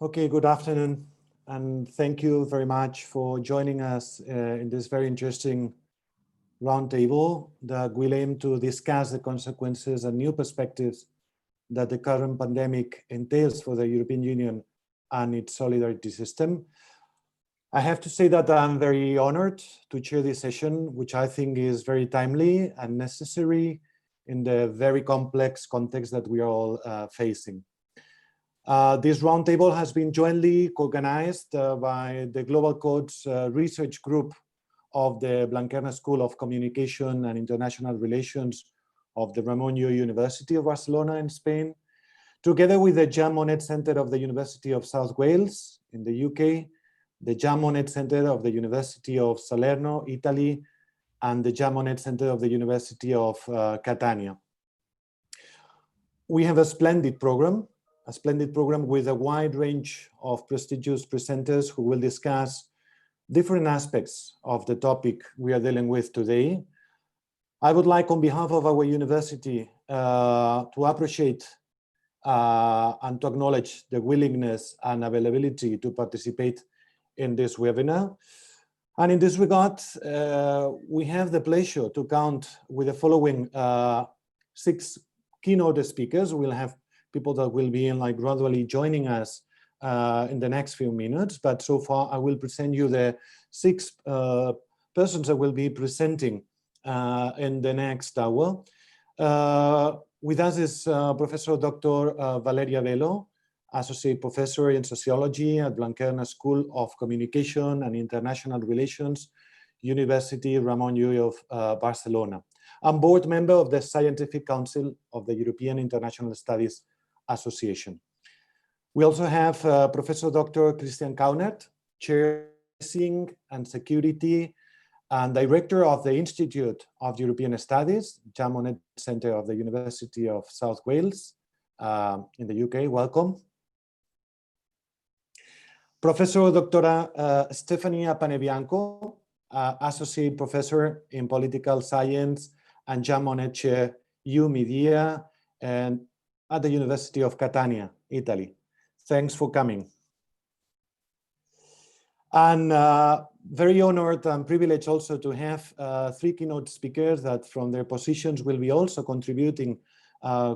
Okay, good afternoon, and thank you very much for joining us in this very interesting roundtable that will aim to discuss the consequences and new perspectives that the current pandemic entails for the European Union and its solidarity system. I have to say that I'm very honored to chair this session, which I think is very timely and necessary in the very complex context that we are all facing. This roundtable has been jointly organized by the Globalcodes research group of the Blanquerna School of Communication and International Relations of the Ramón Llull University of Barcelona in Spain, together with the Jean Monnet Centre of the University of South Wales in the UK, the Jean Monnet Centre of the University of Salerno, Italy, and the Jean Monnet Centre of the University of Catania. We have a splendid program with a wide range of prestigious presenters who will discuss different aspects of the topic we are dealing with today. I would like, on behalf of our university, to appreciate and to acknowledge the willingness and availability to participate in this webinar. And in this regard, we have the pleasure to count with the following 6 keynote speakers. We'll have people that will be gradually joining us in the next few minutes, but so far I will present you the 6 persons that will be presenting in the next hour. With us is Professor Dr. Valeria Bello, Associate Professor in Sociology at Blanquerna School of Communication and International Relations, University Ramón Llull of Barcelona, and board member of the Scientific Council of the European International Studies Association. We also have Professor Dr. Christian Kaunert, Chair and Security and Director of the Institute of European Studies, Jean Monnet Centre of the University of South Wales in the UK. Welcome. Professor Dr. Stephanie Bianco, Associate Professor in Political Science and Jean Monnet Chair EU Media and at the University of Catania, Italy. Thanks for coming. And very honored and privileged also to have 3 keynote speakers that from their positions will be also contributing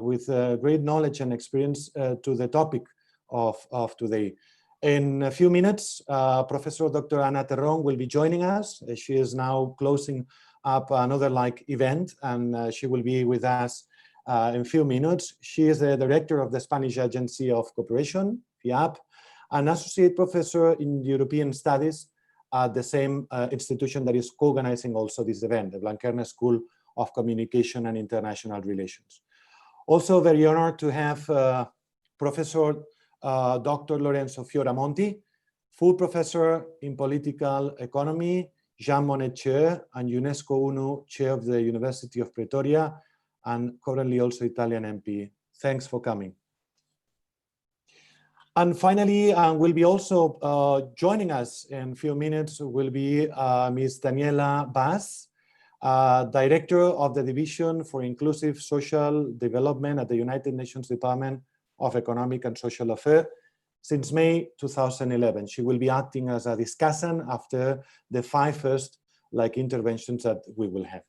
with great knowledge and experience to the topic of today. In a few minutes, Professor Dr. Ana Terrón will be joining us. She is now closing up another event, and she will be with us in a few minutes. She is the director of the Spanish Agency of Cooperation, FIAP, an associate professor in European Studies at the same institution that is co-organizing also this event, the Blanquerna School of Communication and International Relations. Also very honored to have Professor Dr. Lorenzo Fioramonti, full professor in political economy, Jean Monnet Chair and UNESCO UNU Chair of the University of Pretoria, and currently also Italian MP. Thanks for coming. And finally, will be also joining us in a few minutes will be Ms. Daniela Bas, Director of the Division for Inclusive Social Development at the United Nations Department of Economic and Social Affairs since May 2011. She will be acting as a discussant after the 5 first interventions that we will have.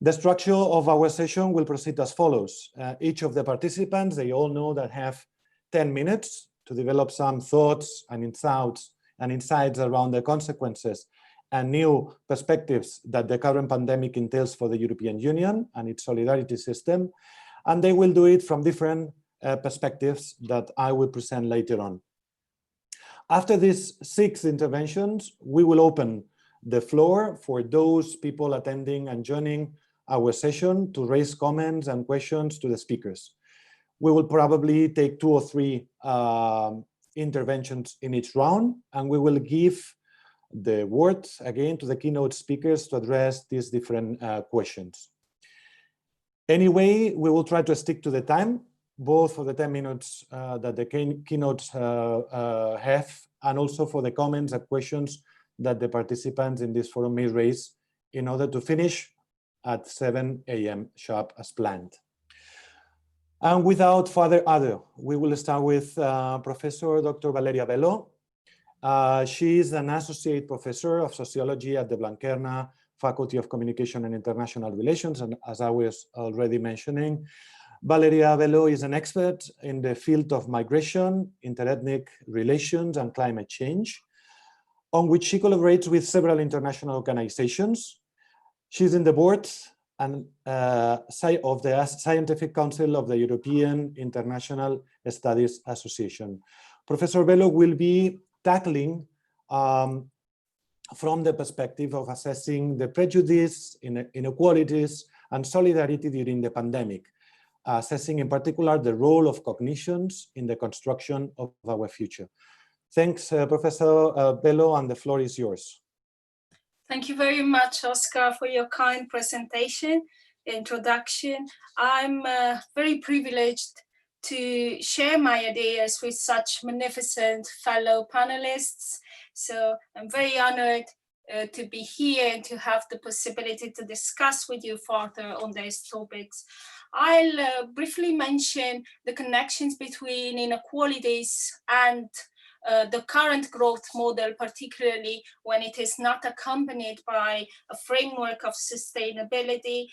The structure of our session will proceed as follows. Each of the participants, they all know that have 10 minutes to develop some thoughts and insights around the consequences and new perspectives that the current pandemic entails for the European Union and its solidarity system. And they will do it from different perspectives that I will present later on. After these 6 interventions, we will open the floor for those people attending and joining our session to raise comments and questions to the speakers. We will probably take 2 or 3 interventions in each round, and we will give the word again to the keynote speakers to address these different questions. Anyway, we will try to stick to the time, both for the 10 minutes that the keynotes have, and also for the comments and questions that the participants in this forum may raise in order to finish at 7 a.m. sharp as planned. And without further ado, we will start with Professor Dr. Valeria Bello. She is an associate professor of sociology at the Blanquerna Faculty of Communication and International Relations. And as I was already mentioning, Valeria Bello is an expert in the field of migration, interethnic relations, and climate change, on which she collaborates with several international organizations. She's in the board of the Scientific Council of the European International Studies Association. Professor Bello will be tackling from the perspective of assessing the prejudice, inequalities, and solidarity during the pandemic, assessing in particular the role of cognitions in the construction of our future. Thanks, Professor Bello, and the floor is yours. Thank you very much, Oscar, for your kind presentation, introduction. I'm very privileged to share my ideas with such magnificent fellow panelists. So I'm very honored to be here and to have the possibility to discuss with you further on these topics. I'll briefly mention the connections between inequalities and the current growth model, particularly when it is not accompanied by a framework of sustainability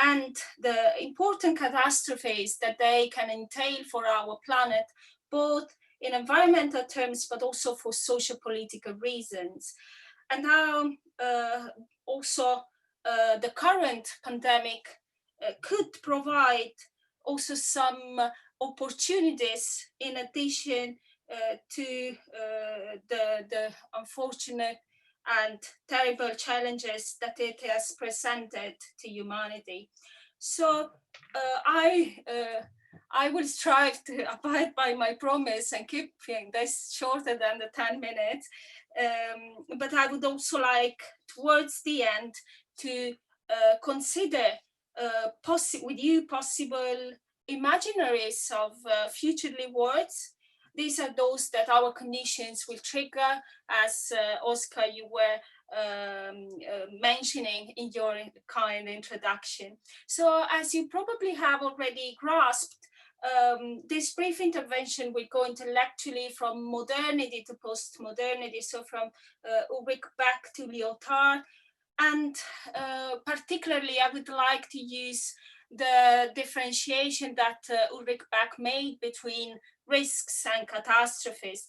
and the important catastrophes that they can entail for our planet, both in environmental terms, but also for socio-political reasons. And how also the current pandemic could provide also some opportunities in addition to the unfortunate and terrible challenges that it has presented to humanity. So I will strive to abide by my promise and keep this shorter than the 10 minutes. But I would also like, towards the end, to consider with you possible imaginaries of futurely words. These are those that our cognitions will trigger, as Oscar, you were mentioning in your kind introduction. So as you probably have already grasped, this brief intervention will go intellectually from modernity to post-modernity, so from Ulrich Beck to Lyotard. And particularly, I would like to use the differentiation that Ulrich Beck made between risks and catastrophes.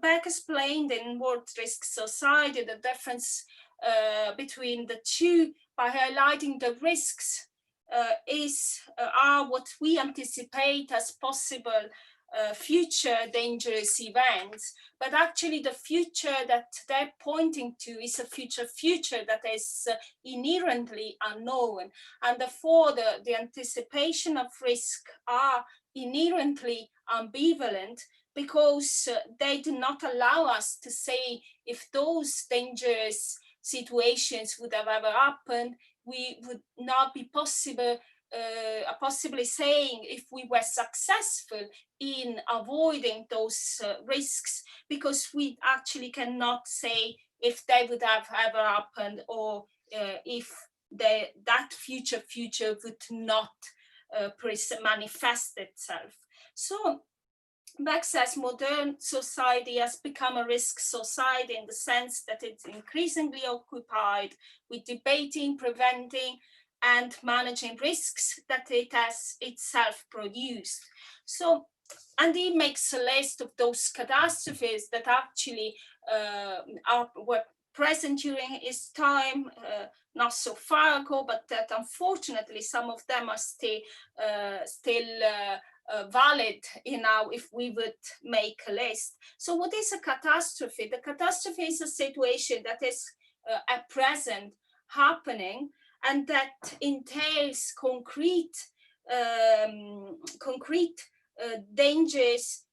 Beck explained in World Risk Society the difference between the two by highlighting the risks are what we anticipate as possible future dangerous events, but actually the future that they're pointing to is a future that is inherently unknown, and therefore the anticipation of risk are inherently ambivalent because they do not allow us to say if those dangerous situations would have ever happened. We would not be possibly saying if we were successful in avoiding those risks, because we actually cannot say if they would have ever happened or if that future would not manifest itself. So Beck says modern society has become a risk society in the sense that it's increasingly occupied with debating, preventing, and managing risks that it has itself produced. So, and he makes a list of those catastrophes that actually were present during his time, not so far ago, but that unfortunately some of them are still valid if we would make a list. So what is a catastrophe? The catastrophe is a situation that is at present happening and that entails concrete dangers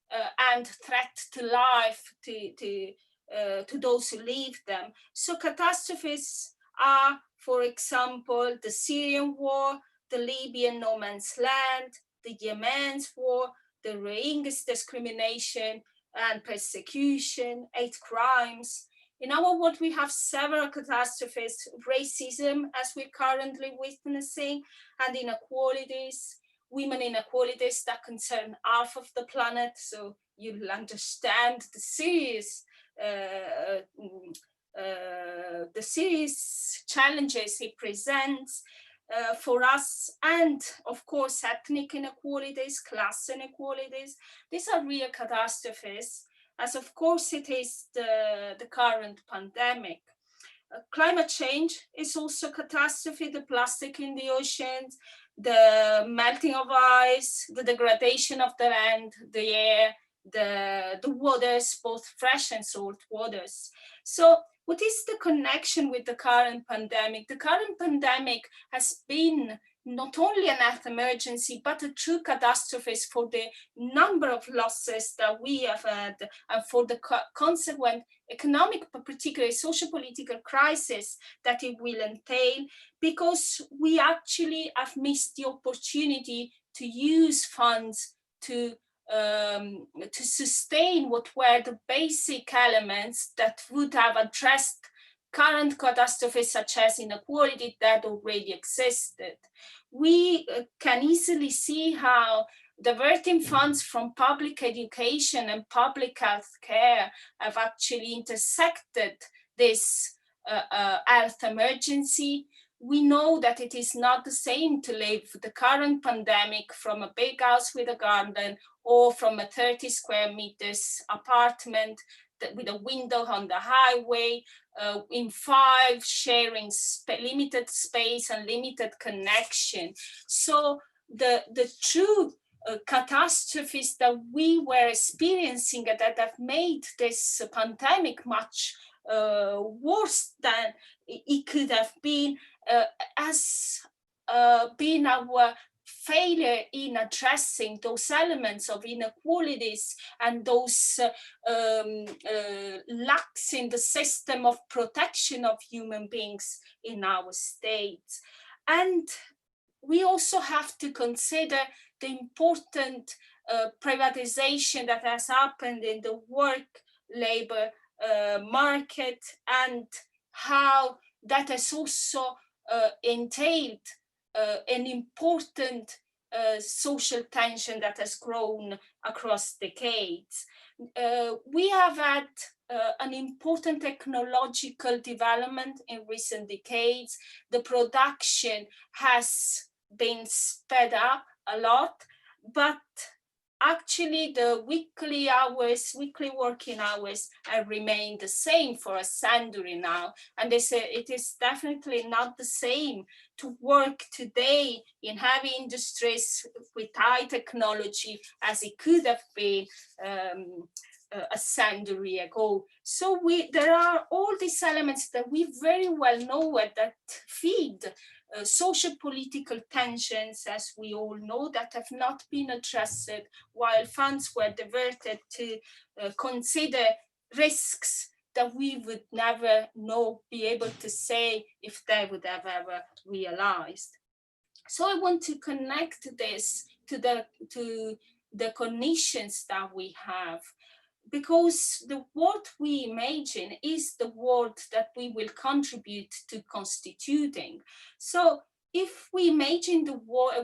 and threat to life to those who live them. So catastrophes are, for example, the Syrian war, the Libyan no man's land, the Yemen's war, the Rohingyas discrimination and persecution, hate crimes. In our world, we have several catastrophes: racism, as we're currently witnessing, and inequalities. women inequalities that concern half of the planet. So you'll understand the serious challenges it presents for us, and of course ethnic inequalities, class inequalities. These are real catastrophes, as of course it is the current pandemic. Climate change is also a catastrophe, the plastic in the oceans, the melting of ice, the degradation of the land, the air, the waters, both fresh and salt waters. So what is the connection with the current pandemic? The current pandemic has been not only an health emergency, but a true catastrophe for the number of losses that we have had and for the consequent economic, but particularly socio-political crisis that it will entail, because we actually have missed the opportunity to use funds to sustain what were the basic elements that would have addressed current catastrophes such as inequality that already existed. We can easily see how diverting funds from public education and public health care have actually intersected this health emergency. We know that it is not the same to live the current pandemic from a big house with a garden or from a 30 square meters apartment with a window on the highway, in 5, sharing limited space and limited connection. So the true catastrophes that we were experiencing that have made this pandemic much worse than it could have been, has been our failure in addressing those elements of inequalities and those lacks in the system of protection of human beings in our states. And we also have to consider the important privatization that has happened in the work labor market, and how that has also entailed an important social tension that has grown across decades. We have had an important technological development in recent decades. The production has been sped up a lot, but actually the weekly working hours have remained the same for a century now. And they say it is definitely not the same to work today in heavy industries with high technology as it could have been a century ago. So there are all these elements that we very well know that feed social political tensions, as we all know, that have not been addressed while funds were diverted to consider risks that we would never be able to say if they would have ever realized. So I want to connect this to the cognitions that we have, because the world we imagine is the world that we will contribute to constituting. So if we imagine a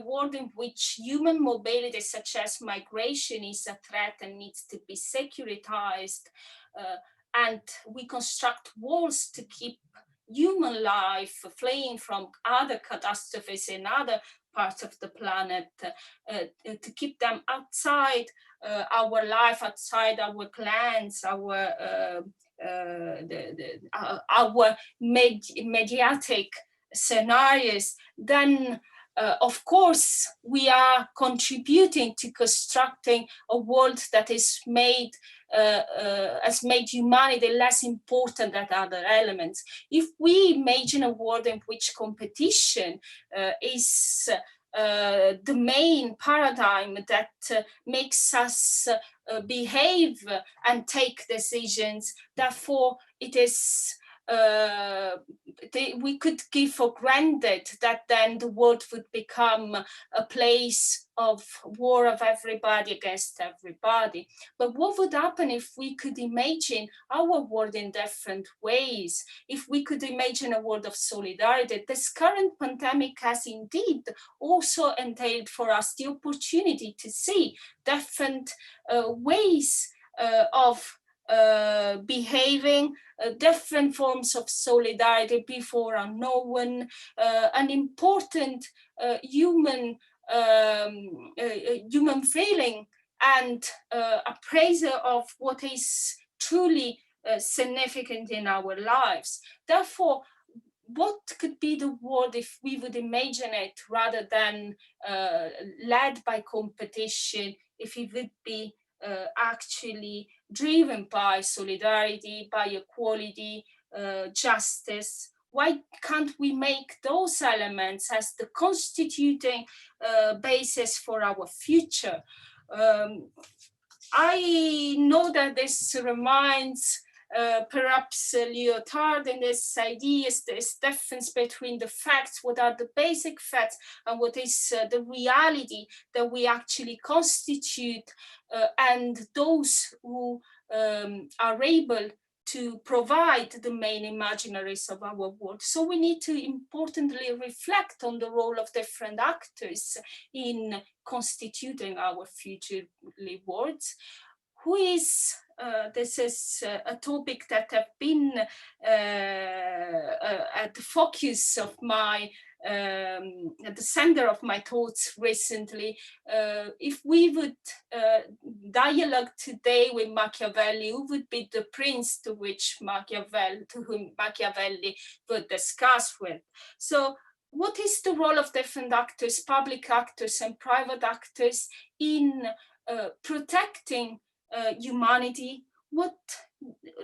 world in which human mobility, such as migration, is a threat and needs to be securitized, and we construct walls to keep human life fleeing from other catastrophes in other parts of the planet, to keep them outside our life, outside our clans, our mediatic scenarios, then of course we are contributing to constructing a world that is has made humanity less important than other elements. If we imagine a world in which competition is the main paradigm that makes us behave and take decisions, therefore it is we could give for granted that then the world would become a place of war of everybody against everybody. But what would happen if we could imagine our world in different ways? If we could imagine a world of solidarity? This current pandemic has indeed also entailed for us the opportunity to see different ways of behaving, different forms of solidarity before unknown, an important human feeling and appraiser of what is truly significant in our lives. Therefore, what could be the world if we would imagine it rather than led by competition, if it would be actually driven by solidarity, by equality, justice? Why can't we make those elements as the constituting basis for our future? I know that this reminds perhaps Lyotard in this idea is this difference between the facts, what are the basic facts, and what is the reality that we actually constitute, and those who are able to provide the main imaginaries of our world. So we need to importantly reflect on the role of different actors in constituting our future worlds. Who is, this is a topic that have been at the focus of my, at the center of my thoughts recently. If we would dialogue today with Machiavelli, who would be the prince to whom Machiavelli would discuss with? So what is the role of different actors, public actors and private actors, in protecting humanity? What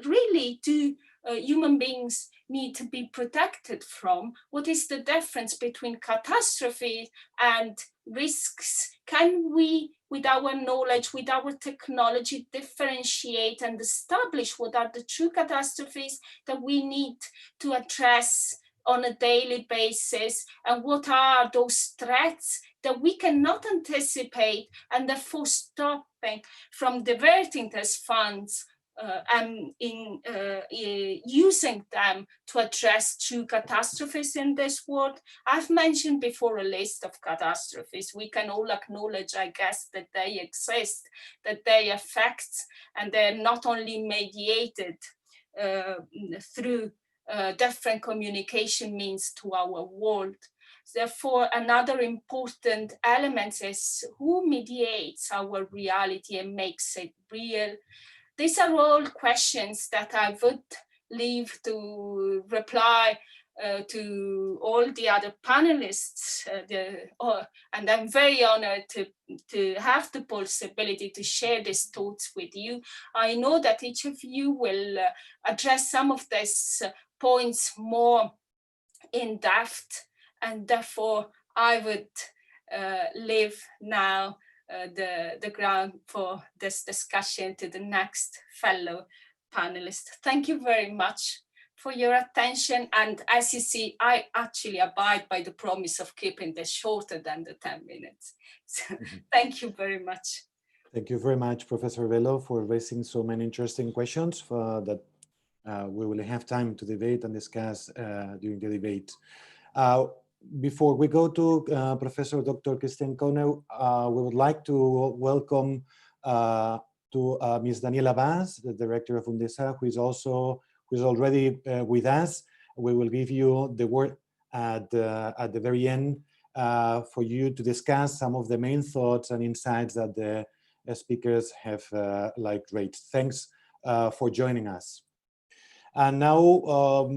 really do human beings need to be protected from? What is the difference between catastrophe and risks? Can we, with our knowledge, with our technology, differentiate and establish what are the true catastrophes that we need to address on a daily basis, and what are those threats that we cannot anticipate, and therefore stopping from diverting these funds and in using them to address true catastrophes in this world? I've mentioned before a list of catastrophes. We can all acknowledge, I guess, that they exist, that they affect, and they're not only mediated through different communication means to our world. Therefore, another important element is who mediates our reality and makes it real. These are all questions that I would leave to reply to all the other panelists, and I'm very honored to have the possibility to share these thoughts with you. I know that each of you will address some of these points more in depth, and therefore I would leave now the ground for this discussion to the next fellow panelist. Thank you very much for your attention. And as you see, I actually abide by the promise of keeping this shorter than the 10 minutes. So thank you very much. Thank you very much, Professor Bello, for raising so many interesting questions that we will have time to debate and discuss during the debate. Before we go to Professor Dr. Christian Kauner, we would like to welcome to Ms. Daniela Bas, the director of UNDESA, who is already with us. We will give you the word at the very end for you to discuss some of the main thoughts and insights that the speakers have raised. Thanks for joining us. And now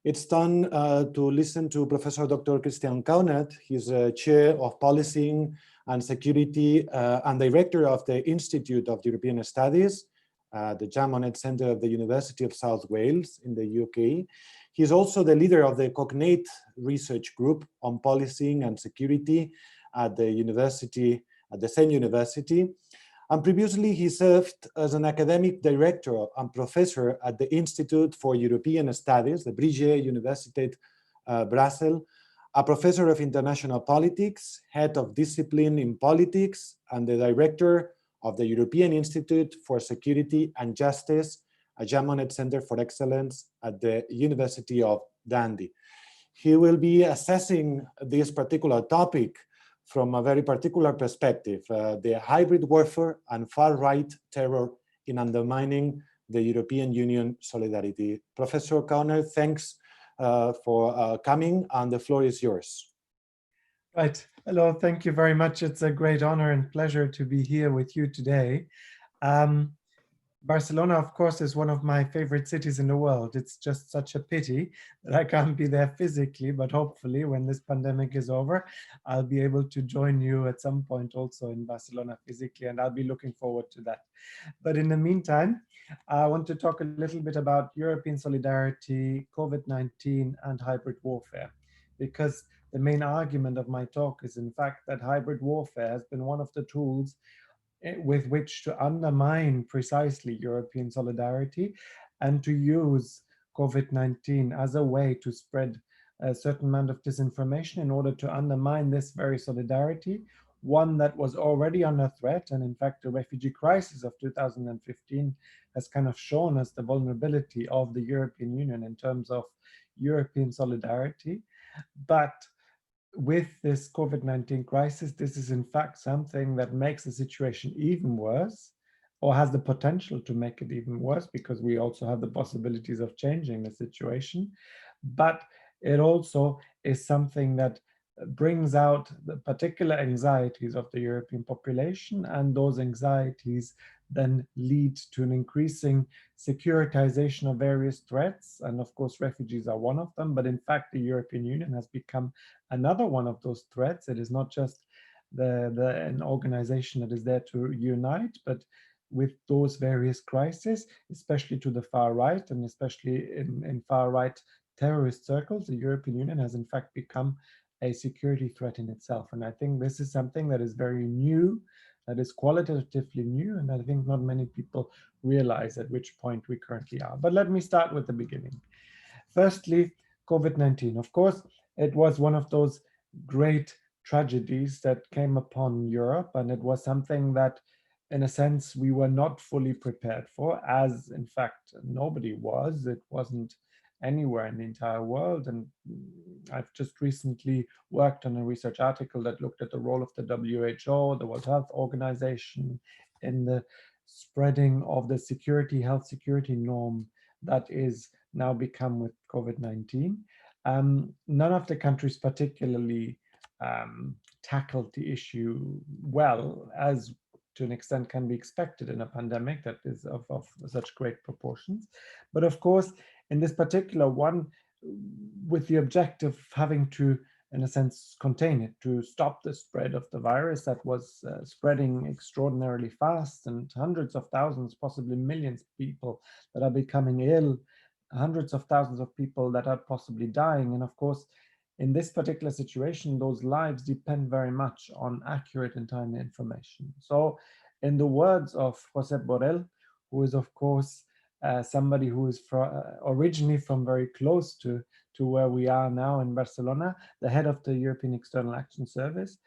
it's time to listen to Professor Dr. Christian Kauner. He's Chair of Policing and Security and Director of the Institute of European Studies, the Jean Monnet Centre of the University of South Wales in the UK. He's also the leader of the Cognate Research Group on Policing and Security at the university, at the same university. And previously, he served as an academic director and professor at the Institute for European Studies, the Brugge Universiteit Brussels, a professor of international politics, head of discipline in politics, and the director of the European Institute for Security and Justice, a Jean Monnet Centre for Excellence at the University of Dundee. He will be assessing this particular topic from a very particular perspective, the hybrid warfare and far-right terror in undermining the European Union solidarity. Professor Kauner, thanks for coming, and the floor is yours. Right. Hello, thank you very much. It's a great honor and pleasure to be here with you today. Barcelona, of course, is one of my favorite cities in the world. It's just such a pity that I can't be there physically, but hopefully when this pandemic is over, I'll be able to join you at some point also in Barcelona physically, and I'll be looking forward to that. But in the meantime, I want to talk a little bit about European solidarity, COVID-19, and hybrid warfare, because the main argument of my talk is in fact that hybrid warfare has been one of the tools with which to undermine precisely European solidarity and to use COVID-19 as a way to spread a certain amount of disinformation in order to undermine this very solidarity, one that was already under threat. And in fact, the refugee crisis of 2015 has kind of shown us the vulnerability of the European Union in terms of European solidarity. But with this COVID-19 crisis, this is in fact something that makes the situation even worse, or has the potential to make it even worse, because we also have the possibilities of changing the situation. But it also is something that brings out the particular anxieties of the European population, and those anxieties then lead to an increasing securitization of various threats. And of course, refugees are one of them, but in fact, the European Union has become another one of those threats. It is not just an organization that is there to unite, but with those various crises, especially to the far right, and especially in far right terrorist circles, the European Union has in fact become a security threat in itself. And I think this is something that is very new, that is qualitatively new, and I think not many people realize at which point we currently are. But let me start with the beginning. Firstly, COVID-19. Of course, it was one of those great tragedies that came upon Europe, and it was something that, in a sense, we were not fully prepared for, as in fact nobody was. It wasn't anywhere in the entire world. And I've just recently worked on a research article that looked at the role of the WHO, the World Health Organization, in the spreading of the health security norm that is now become with COVID-19. None of the countries particularly tackled the issue well, as to an extent can be expected in a pandemic that is of such great proportions. But of course, in this particular one, with the objective of having to, in a sense, contain it, to stop the spread of the virus that was spreading extraordinarily fast, and hundreds of thousands, possibly millions of people that are becoming ill, hundreds of thousands of people that are possibly dying. And of course, in this particular situation, those lives depend very much on accurate and timely information. So in the words of Josep Borrell, who is of course somebody who is originally from very close to where we are now in Barcelona, the head of the European External Action Service,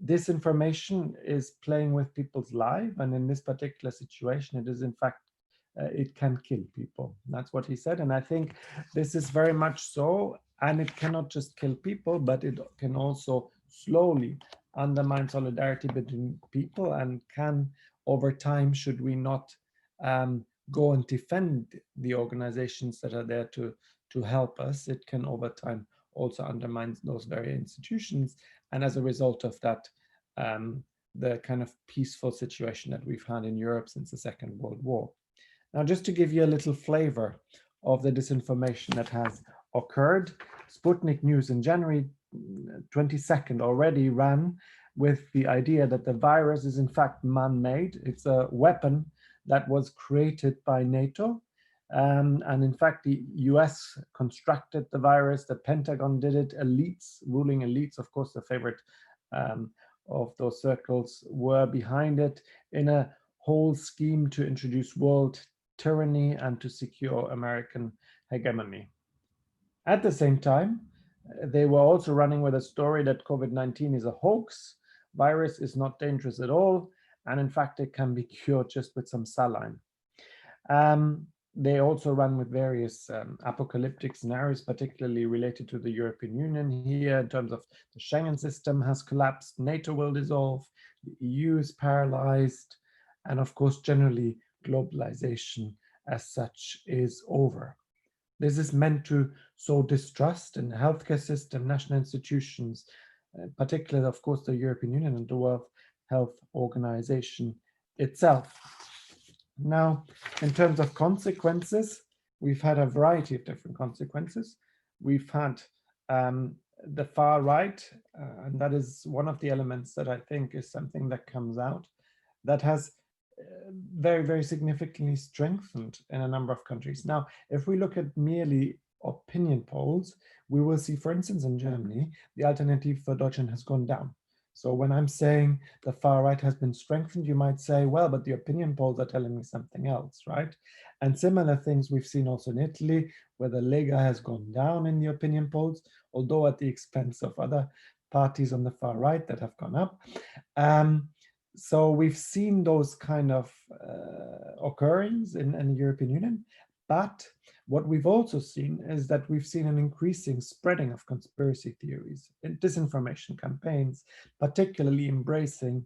disinformation is playing with people's lives. And in this particular situation, it is in fact, it can kill people. That's what he said. And I think this is very much so. And it cannot just kill people, but it can also slowly undermine solidarity between people, and can, over time, should we not go and defend the organizations that are there to help us, it can over time also undermine those very institutions. And as a result of that, the kind of peaceful situation that we've had in Europe since the Second World War. Now, just to give you a little flavor of the disinformation that has occurred, Sputnik News in January 22nd already ran with the idea that the virus is in fact man-made. It's a weapon that was created by NATO. And in fact, the US constructed the virus, the Pentagon did it, elites, ruling elites, of course, the favorite of those circles were behind it in a whole scheme to introduce world tyranny and to secure American hegemony. At the same time, they were also running with a story that COVID-19 is a hoax, virus is not dangerous at all, and in fact it can be cured just with some saline. They also run with various apocalyptic scenarios, particularly related to the European Union here, in terms of the Schengen system has collapsed, NATO will dissolve, the EU is paralyzed, and of course, generally, globalization as such is over. This is meant to sow distrust in the healthcare system, national institutions, particularly, of course, the European Union and the World Health Organization itself. Now, in terms of consequences, we've had a variety of different consequences. We've had the far right, and that is one of the elements that I think is something that comes out that has very, very significantly strengthened in a number of countries. Now, if we look at merely opinion polls, we will see, for instance, in Germany, the Alternative für Deutschland has gone down. So when I'm saying the far right has been strengthened, you might say, well, but the opinion polls are telling me something else, right? And similar things we've seen also in Italy, where the Lega has gone down in the opinion polls, although at the expense of other parties on the far right that have gone up. So we've seen those kind of occurrings in the European Union, but what we've also seen is that we've seen an increasing spreading of conspiracy theories and disinformation campaigns, particularly embracing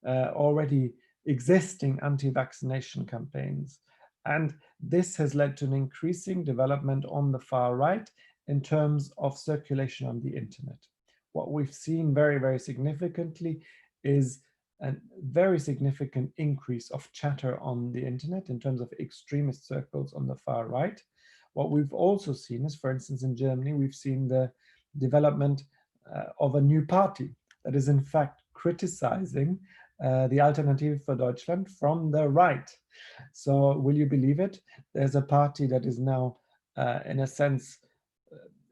already existing anti-vaccination campaigns. And this has led to an increasing development on the far right in terms of circulation on the internet. What we've seen very, very significantly is a very significant increase of chatter on the internet in terms of extremist circles on the far right. What we've also seen is, for instance, in Germany, we've seen the development of a new party that is in fact criticizing the Alternative für Deutschland from the right. So will you believe it? There's a party that is now, in a sense,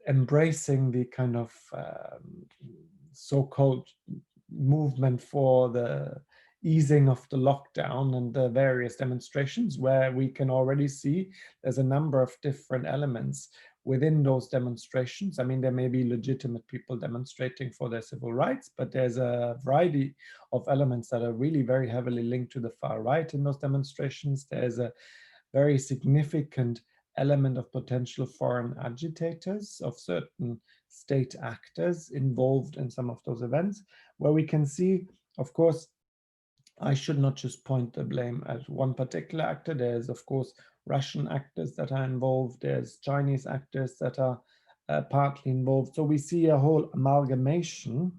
embracing the kind of so-called movement for the easing of the lockdown and the various demonstrations, where we can already see there's a number of different elements within those demonstrations. I mean, there may be legitimate people demonstrating for their civil rights, but there's a variety of elements that are really very heavily linked to the far right in those demonstrations. There's a very significant element of potential foreign agitators, of certain state actors involved in some of those events, where we can see, of course, I should not just point the blame at one particular actor. There's, of course, Russian actors that are involved. There's Chinese actors that are partly involved. So we see a whole amalgamation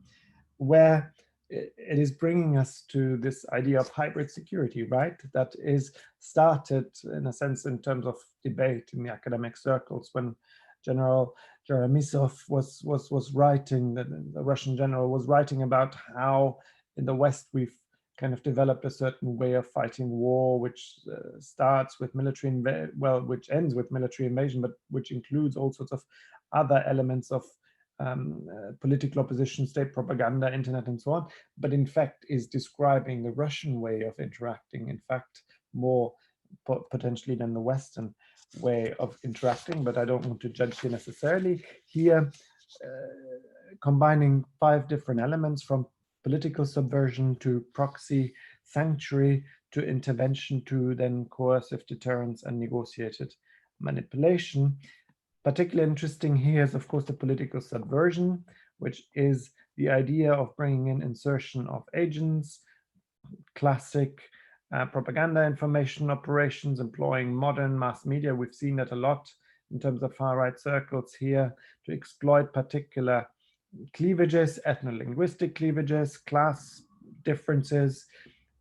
where it is bringing us to this idea of hybrid security, right? That is started, in a sense, in terms of debate in the academic circles when General Jeremisov was writing, the Russian general was writing about how in the West we've kind of developed a certain way of fighting war, which starts with military, which ends with military invasion, but which includes all sorts of other elements of political opposition, state propaganda, internet, and so on, but in fact is describing the Russian way of interacting, in fact, more potentially than the Western way of interacting, but I don't want to judge here necessarily. Here, combining 5 different elements, from political subversion to proxy sanctuary to intervention to then coercive deterrence and negotiated manipulation. Particularly interesting here is, of course, the political subversion, which is the idea of bringing in insertion of agents, classic propaganda information operations, employing modern mass media. We've seen that a lot in terms of far-right circles here, to exploit particular cleavages, ethno-linguistic cleavages, class differences,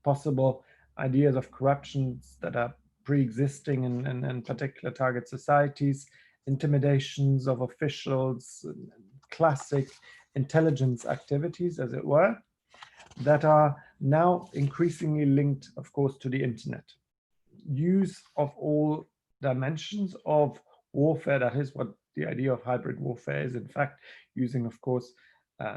possible ideas of corruptions that are pre-existing in particular target societies, intimidations of officials, classic intelligence activities, as it were, that are now increasingly linked, of course, to the internet. Use of all dimensions of warfare, that is what the idea of hybrid warfare is, in fact, using, of course,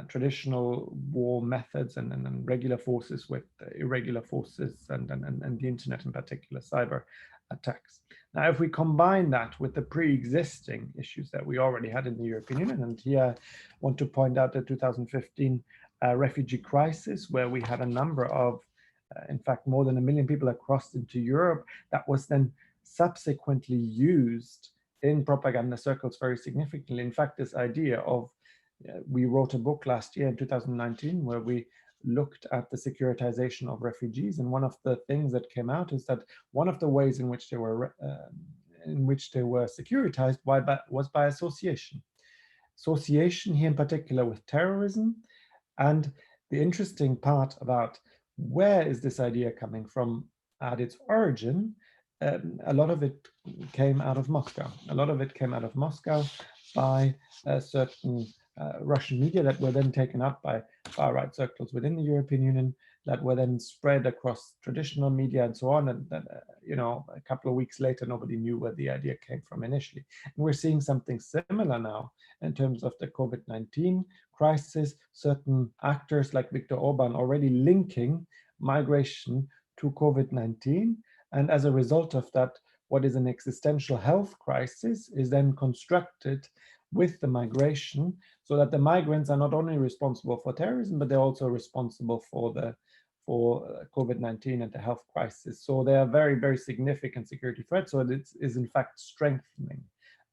traditional war methods and regular forces with irregular forces and the internet in particular, cyber attacks. Now, if we combine that with the pre-existing issues that we already had in the European Union, and here I want to point out the 2015 refugee crisis, where we had a number of, in fact, more than 1 million people that crossed into Europe, that was then subsequently used in propaganda circles very significantly. In fact, this idea of, we wrote a book last year in 2019 where we looked at the securitization of refugees, and one of the things that came out is that one of the ways in which they were securitized was by association. Association here in particular with terrorism. And the interesting part about where is this idea coming from at its origin, a lot of it came out of Moscow. A lot of it came out of Moscow by certain Russian media that were then taken up by far-right circles within the European Union, that were then spread across traditional media and so on. And then, a couple of weeks later, nobody knew where the idea came from initially. And we're seeing something similar now in terms of the COVID-19 crisis. Certain actors like Viktor Orban already linking migration to COVID-19. And as a result of that, what is an existential health crisis is then constructed with the migration, so that the migrants are not only responsible for terrorism, but they're also responsible for COVID-19 and the health crisis. So they are very, very significant security threats. So it is in fact strengthening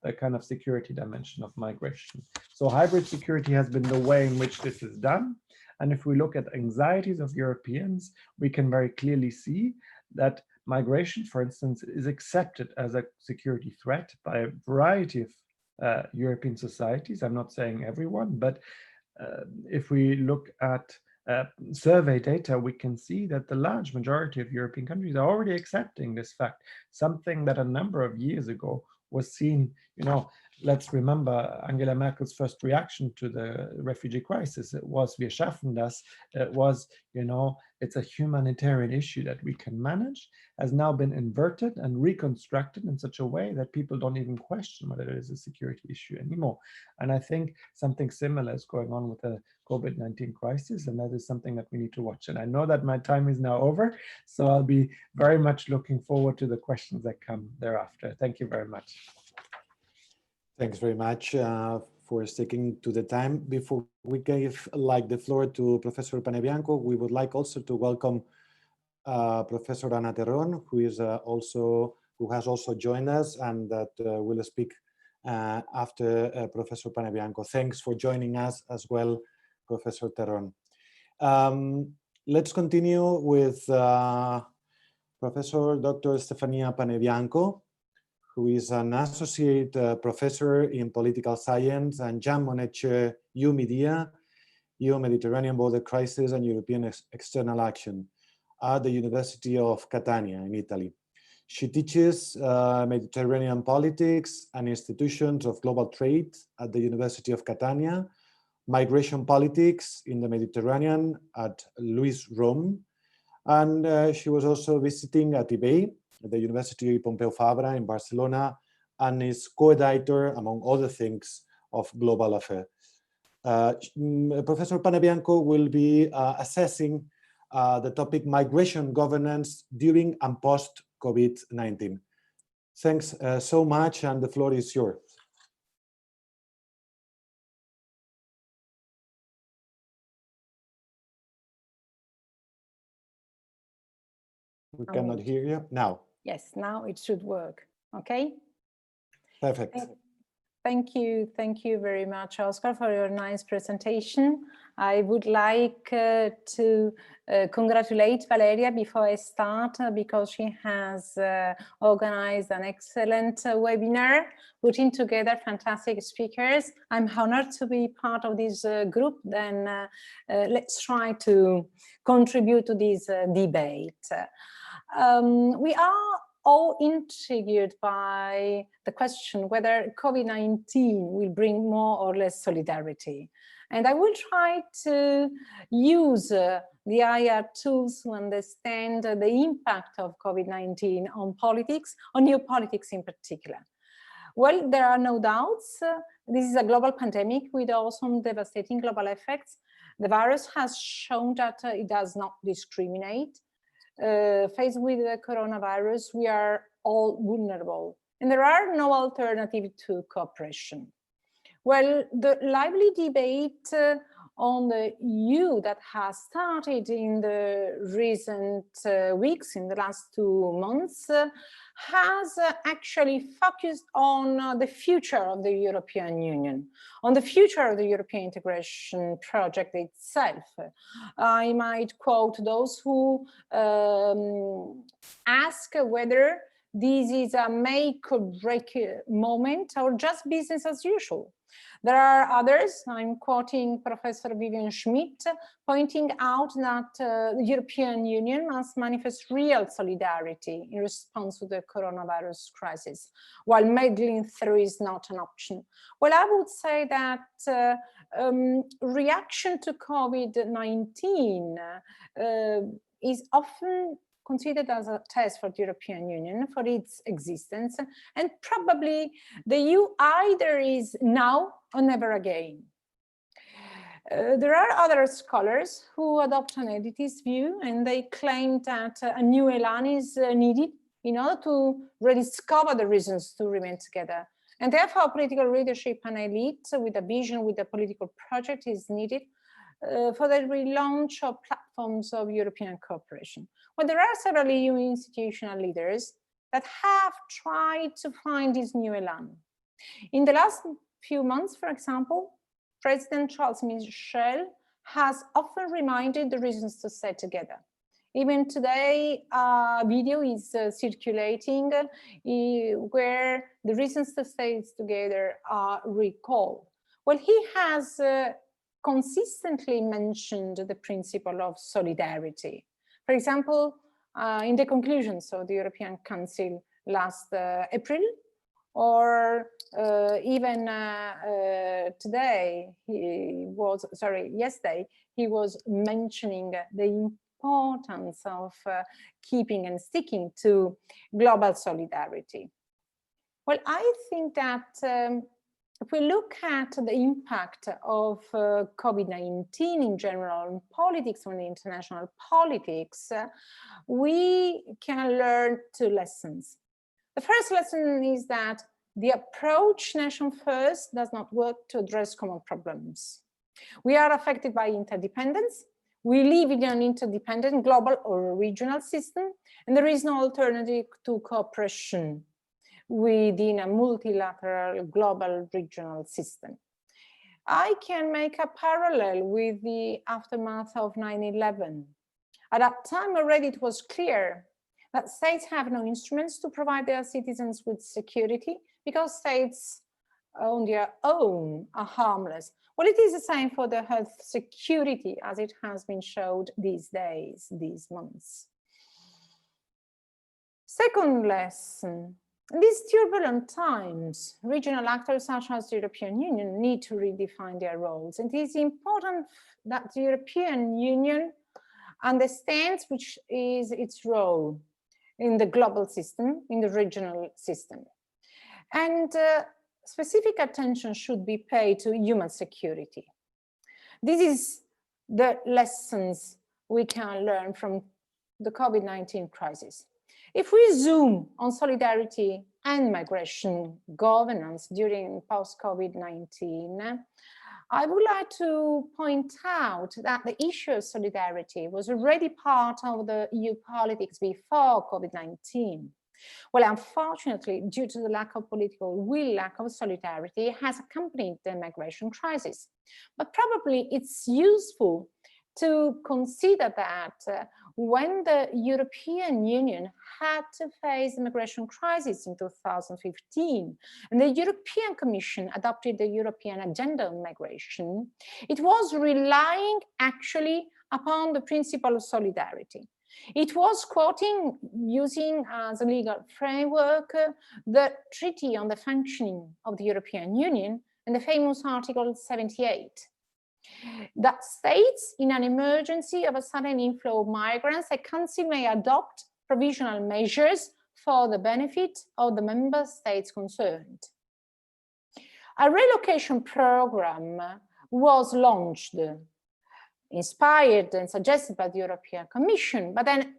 the kind of security dimension of migration. So hybrid security has been the way in which this is done. And if we look at anxieties of Europeans, we can very clearly see that migration, for instance, is accepted as a security threat by a variety of European societies. I'm not saying everyone, but if we look at survey data, we can see that the large majority of European countries are already accepting this fact, something that a number of years ago was seen, let's remember Angela Merkel's first reaction to the refugee crisis. It was, wir schaffen das. It was, it's a humanitarian issue that we can manage, has now been inverted and reconstructed in such a way that people don't even question whether it is a security issue anymore. And I think something similar is going on with the COVID-19 crisis, and that is something that we need to watch. And I know that my time is now over, so I'll be very much looking forward to the questions that come thereafter. Thank you very much. Thanks very much for sticking to the time. Before we give the floor to Professor Bianco, we would like also to welcome Professor Ana Terrón, who has also joined us and that will speak after Professor Bianco. Thanks for joining us as well, Professor Terrón. Let's continue with Professor Dr. Stephanie Bianco, who is an associate professor in political science and Jean Monnet Chair, EU Media, EU Mediterranean Border Crisis and European External Action at the University of Catania in Italy. She teaches Mediterranean politics and institutions of global trade at the University of Catania, migration politics in the Mediterranean at Louis Rome, and she was also visiting at IBEI, at the University Pompeu Fabra in Barcelona, and is co-editor, among other things, of Global Affairs. Professor Bianco will be assessing the topic migration governance during and post COVID-19. Thanks so much, and the floor is yours. We cannot hear you now. Yes, now it should work. Okay. Perfect. Thank you very much, Oscar, for your nice presentation. I would like to congratulate Valeria before I start, because she has organized an excellent webinar, putting together fantastic speakers. I'm honored to be part of this group. Then let's try to contribute to this debate. We are all intrigued by the question whether COVID-19 will bring more or less solidarity. And I will try to use the IR tools to understand the impact of COVID-19 on politics, on new politics in particular. Well, there are no doubts. This is a global pandemic with also devastating global effects. The virus has shown that it does not discriminate. Faced with the coronavirus, we are all vulnerable, and there are no alternative to cooperation. Well, the lively debate on the EU that has started in the recent weeks, in the last 2 months, has actually focused on the future of the European Union, on the future of the European integration project itself. I might quote those who ask whether this is a make or break moment or just business as usual. There are others, I'm quoting Professor Vivian Schmitt, pointing out that the European Union must manifest real solidarity in response to the coronavirus crisis, while meddling through is not an option. Well, I would say that reaction to COVID-19 is often considered as a test for the European Union, for its existence, and probably the EU either is now or never again. There are other scholars who adopt an elitist view, and they claim that a new elan is needed in order to rediscover the reasons to remain together. And therefore, political leadership and elite with a vision, with a political project is needed for the relaunch of platforms of European cooperation. Well, there are several EU institutional leaders that have tried to find this new elan. In the last few months, for example, President Charles Michel has often reminded the reasons to stay together. Even today, a video is circulating where the reasons to stay together are recalled. Well, he has consistently mentioned the principle of solidarity. For example, in the conclusions of the European Council last April, or even yesterday, he was mentioning the importance of keeping and sticking to global solidarity. Well, I think that if we look at the impact of COVID-19 in general in politics, on international politics, we can learn 2 lessons. The first lesson is that the approach nation first does not work to address common problems. We are affected by interdependence. We live in an interdependent global or regional system, and there is no alternative to cooperation within a multilateral global regional system. I can make a parallel with the aftermath of 9/11. At that time already it was clear that states have no instruments to provide their citizens with security because states on their own are harmless. Well, it is the same for the health security as it has been showed these days, these months. Second lesson, in these turbulent times, regional actors such as the European Union need to redefine their roles. And it is important that the European Union understands which is its role in the global system, in the regional system. And specific attention should be paid to human security. This is the lessons we can learn from the COVID-19 crisis. If we zoom on solidarity and migration governance during post-COVID-19, I would like to point out that the issue of solidarity was already part of the EU politics before COVID-19. Well, unfortunately, due to the lack of political will, lack of solidarity has accompanied the migration crisis. But probably it's useful to consider that when the European Union had to face the migration crisis in 2015, and the European Commission adopted the European Agenda on Migration, it was relying actually upon the principle of solidarity. It was quoting, using as a legal framework, the Treaty on the Functioning of the European Union and the famous Article 78. That states in an emergency of a sudden inflow of migrants, a council may adopt provisional measures for the benefit of the member states concerned. a relocation program was launched, inspired and suggested by the European Commission, but then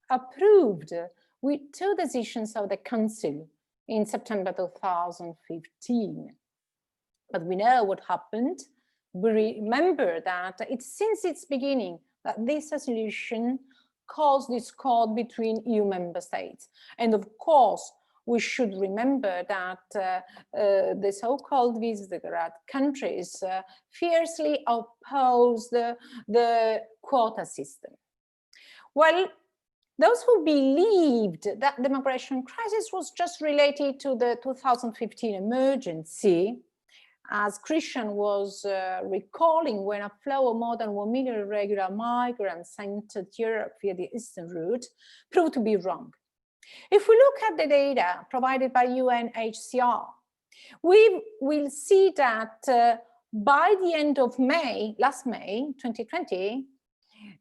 approved with 2 decisions of the Council in September 2015. But we know what happened. We remember that it's since its beginning that this resolution caused discord between EU member states. And of course, we should remember that the so-called Visegrad countries fiercely opposed the quota system. Well, those who believed that the migration crisis was just related to the 2015 emergency, as Christian was recalling, when a flow of more than 1 million irregular migrants entered Europe via the eastern route, proved to be wrong. If we look at the data provided by UNHCR, we will see that by the end of May, last May 2020,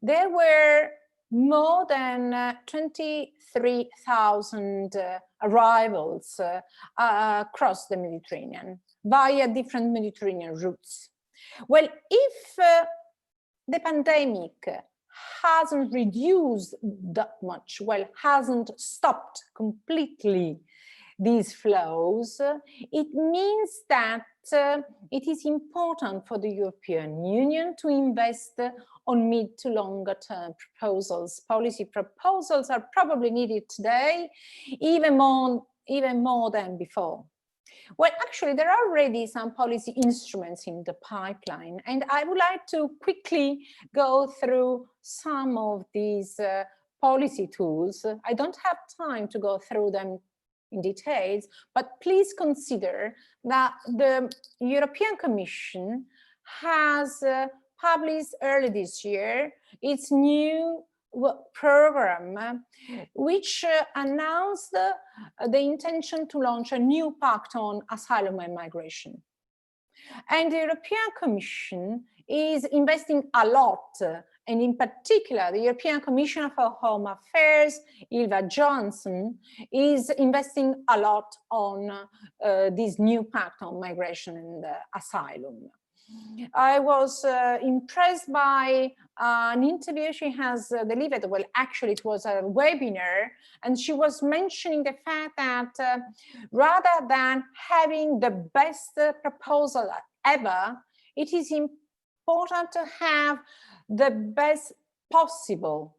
there were more than 23,000 arrivals across the Mediterranean via different Mediterranean routes. Well, if the pandemic hasn't reduced that much, well, hasn't stopped completely these flows, it means that it is important for the European Union to invest on mid to longer term proposals. Policy proposals are probably needed today, even more than before. Well, actually, there are already some policy instruments in the pipeline, and I would like to quickly go through some of these policy tools. I don't have time to go through them in details, but please consider that the European Commission has published early this year its new program, which announced the intention to launch a new pact on asylum and migration. And the European Commission is investing a lot, and in particular, the European Commissioner for Home Affairs, Eva Johnson, is investing a lot on this new pact on migration and asylum. I was impressed by an interview she has delivered. Well, actually, it was a webinar, and she was mentioning the fact that rather than having the best proposal ever, it is important to have the best possible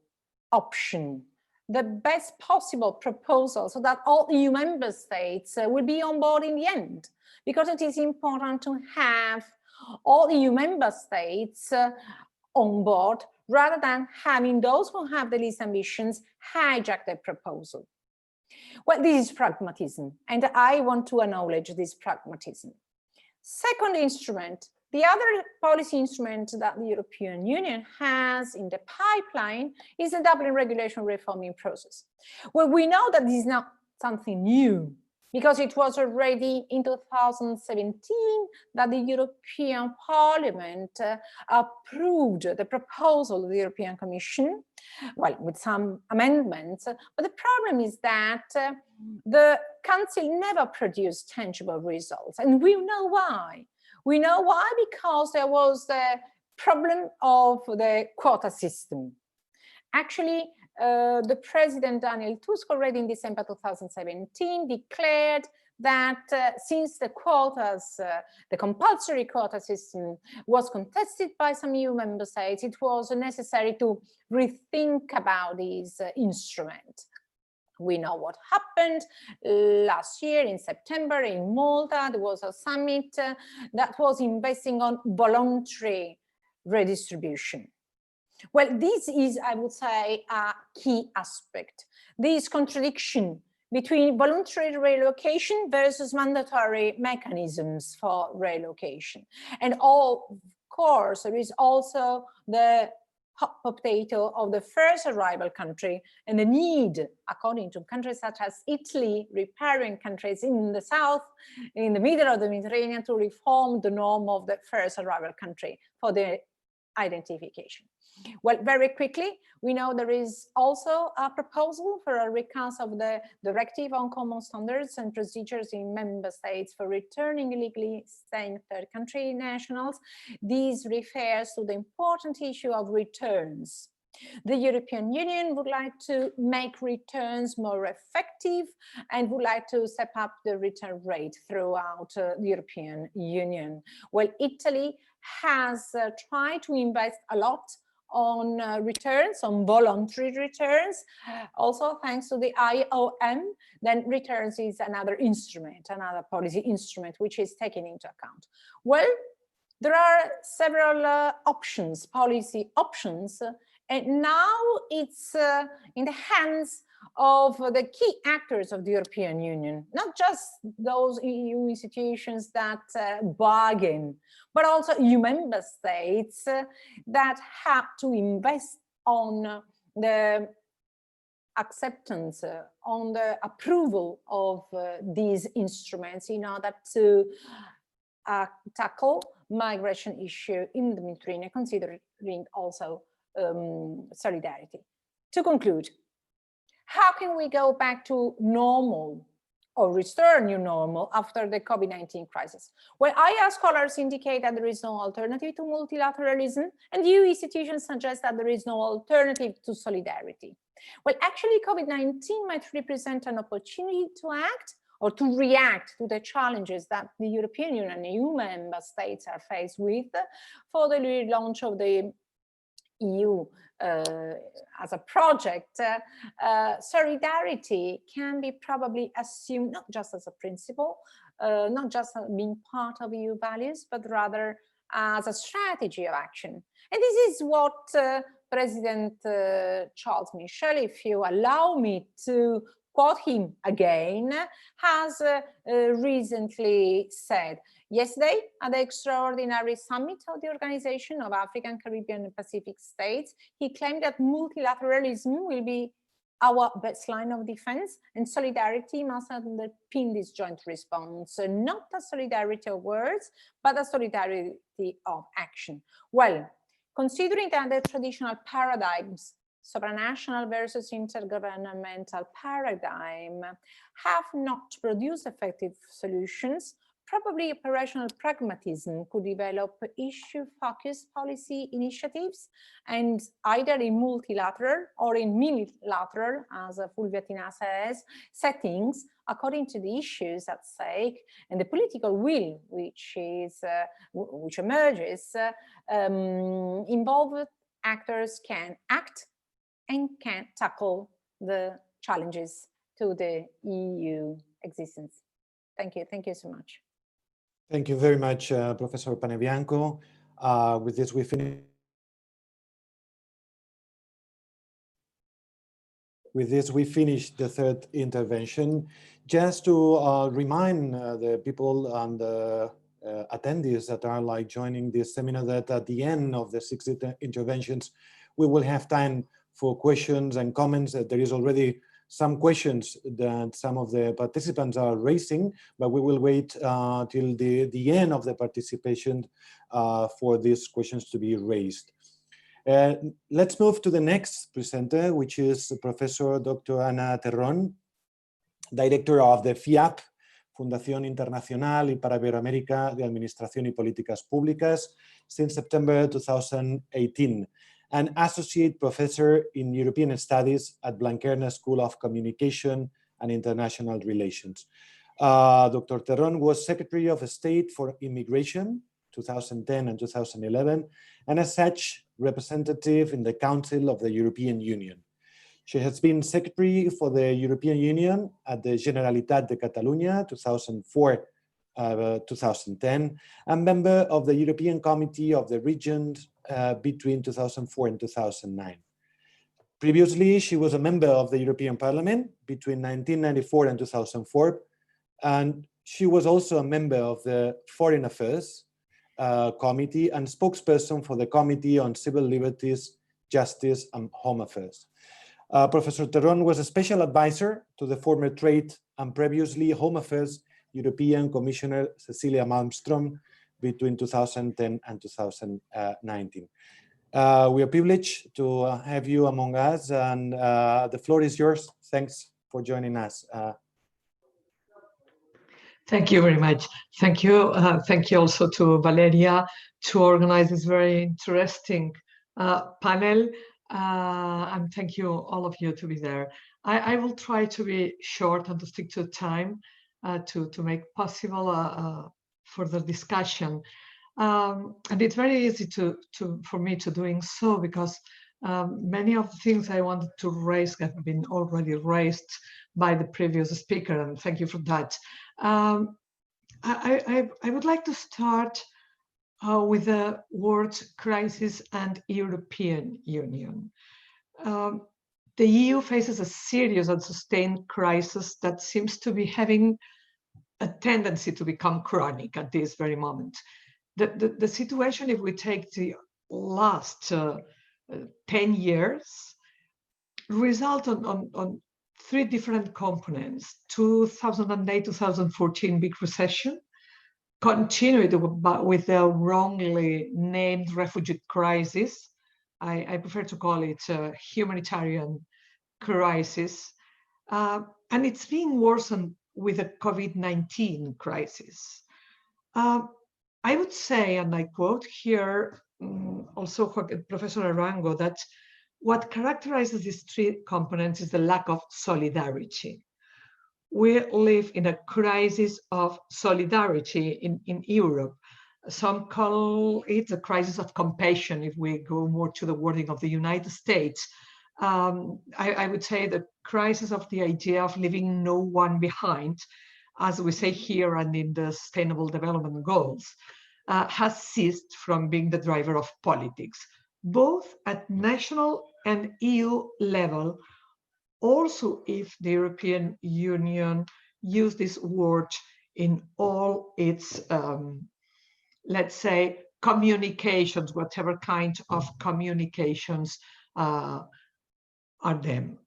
option, the best possible proposal, so that all EU member states will be on board in the end, because it is important to have all EU member states on board, rather than having those who have the least ambitions hijack the proposal. Well, this is pragmatism, and I want to acknowledge this pragmatism. Second instrument, the other policy instrument that the European Union has in the pipeline is the Dublin regulation reforming process. Well, we know that this is not something new, because it was already in 2017 that the European Parliament approved the proposal of the European Commission, well, with some amendments. But the problem is that the Council never produced tangible results, and we know why. We know why, because there was the problem of the quota system. Actually, the President Daniel Tusk already in December 2017 declared that since the quotas, the compulsory quota system was contested by some EU member states, it was necessary to rethink about this instrument. We know what happened last year in September in Malta. There was a summit that was investing on voluntary redistribution. Well, this is, I would say, a key aspect. This contradiction between voluntary relocation versus mandatory mechanisms for relocation. And of course, there is also the hot potato of the first arrival country and the need, according to countries such as Italy, riparian countries in the south, in the middle of the Mediterranean, to reform the norm of the first arrival country for the identification. Well, very quickly, we know there is also a proposal for a recast of the Directive on Common Standards and Procedures in Member States for returning illegally staying third country nationals. This refers to the important issue of returns. The European Union would like to make returns more effective and would like to step up the return rate throughout the European Union. Well, Italy has tried to invest a lot on returns, on voluntary returns, also thanks to the IOM. Then returns is another instrument, another policy instrument, which is taken into account. Well, there are several options, policy options, and now it's in the hands of the key actors of the European Union, not just those EU institutions that bargain, but also EU member states that have to invest on the acceptance, on the approval of these instruments in order to tackle migration issue in the Mediterranean, considering also solidarity. To conclude, how can we go back to normal or restore new normal after the COVID-19 crisis? Well, IA scholars indicate that there is no alternative to multilateralism, and EU institutions suggest that there is no alternative to solidarity. Well, actually, COVID-19 might represent an opportunity to act or to react to the challenges that the European Union and EU member states are faced with for the relaunch of the EU as a project. Solidarity can be probably assumed not just as a principle, not just being part of EU values, but rather as a strategy of action. And this is what President Charles Michel, if you allow me to quote him again, has recently said. Yesterday, at the extraordinary summit of the Organization of African, Caribbean, and Pacific States, he claimed that multilateralism will be our best line of defense, and solidarity must underpin this joint response. So not a solidarity of words, but a solidarity of action. Well, considering that the traditional paradigms, supranational versus intergovernmental paradigm, have not produced effective solutions, probably operational pragmatism could develop issue-focused policy initiatives, and either in multilateral or in unilateral, as Fulvia Tina says, settings, according to the issues at stake and the political will which emerges, involved actors can act and can tackle the challenges to the EU existence. Thank you so much. Thank you very much, Professor Bianco. With this, we finish. With this, we finish the third intervention. Just to remind the people and the attendees that are joining this seminar that at the end of the 6 interventions, we will have time for questions and comments. There is already some questions that some of the participants are raising, but we will wait till the end of the participation for these questions to be raised. Let's move to the next presenter, which is Professor Dr. Ana Terrón, Director of the FIAP, Fundación Internacional y para Iberoamérica de Administración y Políticas Públicas, since September 2018. An Associate Professor in European Studies at Blanquerna School of Communication and International Relations. Dr. Terrón was Secretary of State for Immigration, 2010 and 2011, and as such, representative in the Council of the European Union. She has been Secretary for the European Union at the Generalitat de Catalunya, 2004-2010, and member of the European Committee of the Regions between 2004 and 2009. Previously, she was a member of the European Parliament between 1994 and 2004, and she was also a member of the Foreign Affairs Committee and spokesperson for the Committee on Civil Liberties, Justice and Home Affairs. Professor Terrón was a special advisor to the former Trade and previously Home Affairs European Commissioner Cecilia Malmström between 2010 and 2019. We are privileged to have you among us, and the floor is yours. Thanks for joining us. Thank you very much. Thank you. Thank you also to Valeria to organize this very interesting panel. And thank you, all of you, to be there. I will try to be short and to stick to time to make possible further discussion. And it's very easy for me to doing so, because many of the things I wanted to raise have been already raised by the previous speaker, and thank you for that. I would like to start with the words crisis and European Union. The EU faces a serious and sustained crisis that seems to be having a tendency to become chronic at this very moment. The situation, if we take the last 10 years, result on three different components: 2008-2014 big recession, continued with the wrongly named refugee crisis. I prefer to call it a humanitarian crisis, and it's being worsened with the COVID-19 crisis. I would say, and I quote here also Professor Arango, that what characterizes these three components is the lack of solidarity. We live in a crisis of solidarity in Europe. Some call it a crisis of compassion, if we go more to the wording of the United States. I would say the crisis of the idea of leaving no one behind, as we say here and in the Sustainable Development Goals, has ceased from being the driver of politics, both at national and EU level. Also, if the European Union use this word in all its, let's say, communications, whatever kind of communications are them.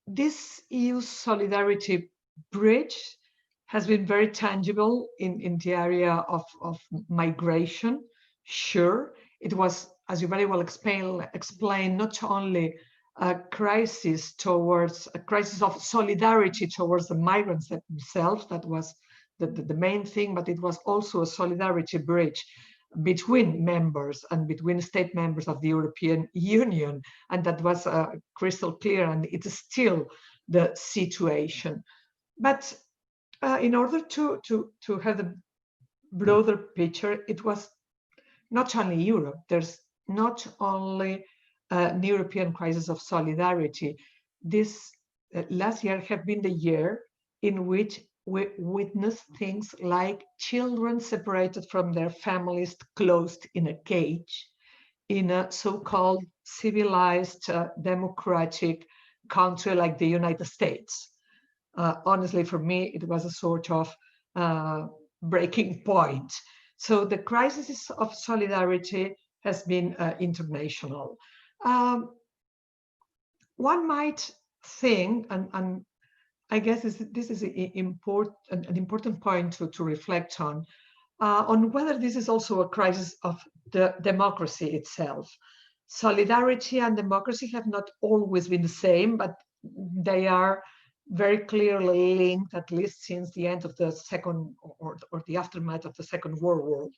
This EU solidarity bridge has been very tangible in the area of migration. Sure, it was, as you very well explained, not only a crisis of solidarity towards the migrants themselves, that was the main thing, but it was also a solidarity bridge between members and between state members of the European Union, and that was crystal clear, and it is still the situation. But in order to have the broader picture, it was not only Europe. There's not only an European crisis of solidarity. This last year have been the year in which we witnessed things like children separated from their families, closed in a cage, in a so-called civilized, democratic country like the United States. Honestly, for me, it was a sort of breaking point. So the crisis of solidarity has been international. One might think, and I guess this is an important point to reflect on whether this is also a crisis of the democracy itself. Solidarity and democracy have not always been the same, but they are very clearly linked, at least since the end of the second or the aftermath of the Second World War.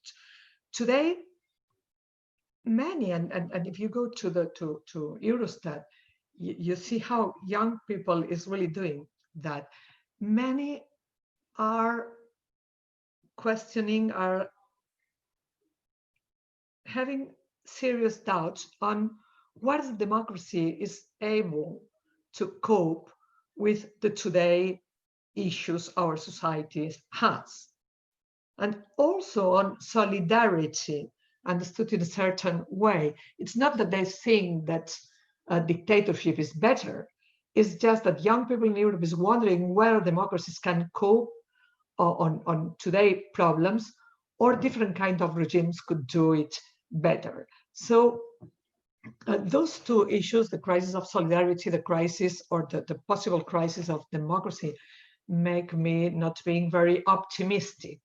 Today, many, and if you go to Eurostat, you see how young people is really doing that. Many are questioning, are having serious doubts on whether democracy is able to cope with the today issues our society has. And also on solidarity, understood in a certain way. It's not that they think that a dictatorship is better. It's just that young people in Europe is wondering whether democracies can cope on today problems, or different kind of regimes could do it better. So those two issues, the crisis of solidarity, the crisis or the possible crisis of democracy, make me not being very optimistic.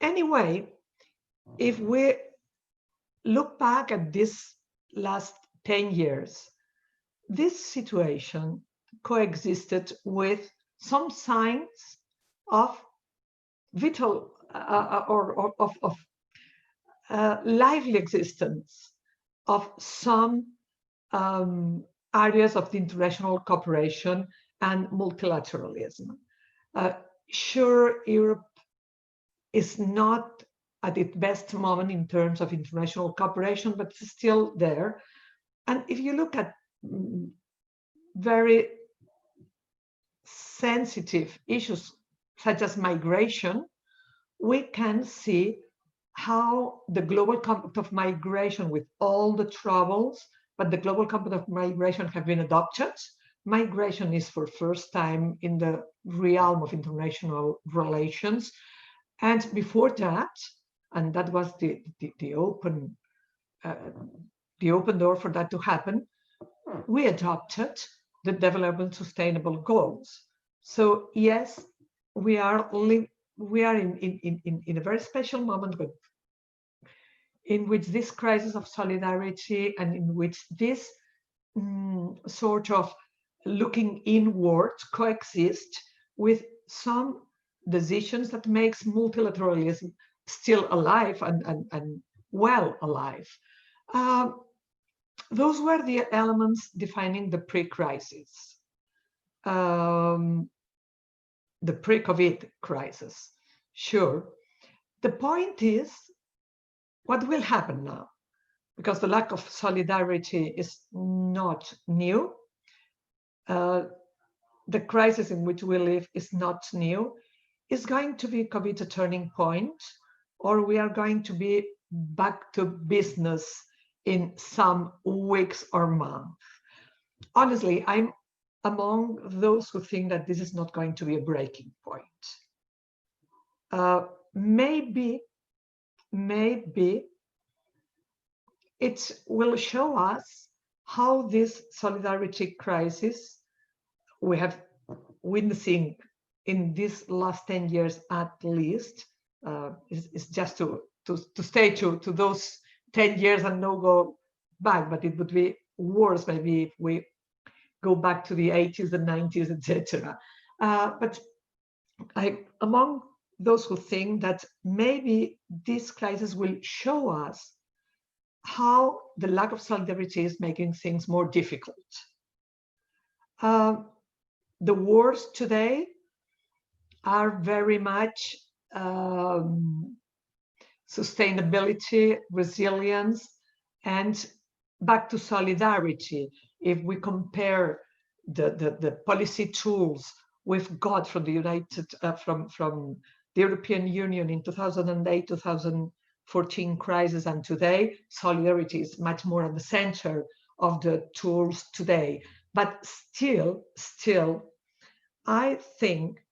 Anyway, if we look back at this last 10 years, this situation coexisted with some signs of vital or of lively existence of some areas of the international cooperation and multilateralism. Sure, Europe is not at its best moment in terms of international cooperation, but it's still there. And if you look at very sensitive issues such as migration, we can see how the global compact of migration, with all the troubles, but the global compact of migration have been adopted. Migration is for first time in the realm of international relations. And before that, and that was the open door for that to happen, we adopted the Development Sustainable Goals. So yes, we are in a very special moment in which this crisis of solidarity and in which this sort of looking inward coexist with some decisions that makes multilateralism still alive and well alive. Those were the elements defining the pre-crisis, the pre-COVID crisis. Sure. The point is, what will happen now? Because the lack of solidarity is not new. The crisis in which we live is not new. Is going to be COVID a turning point, or we are going to be back to business in some weeks or months? Honestly, I'm among those who think that this is not going to be a breaking point. Maybe it will show us how this solidarity crisis we have witnessing in these last 10 years at least, is just to stay to those 10 years and no go back, but it would be worse maybe if we go back to the 80s, the 90s, etc. But among those who think that maybe this crisis will show us how the lack of solidarity is making things more difficult. The wars today are very much sustainability, resilience, and back to solidarity. If we compare the policy tools we've got from the from the European Union in 2008, 2014 crisis and today, solidarity is much more at the center of the tools today. But still, I think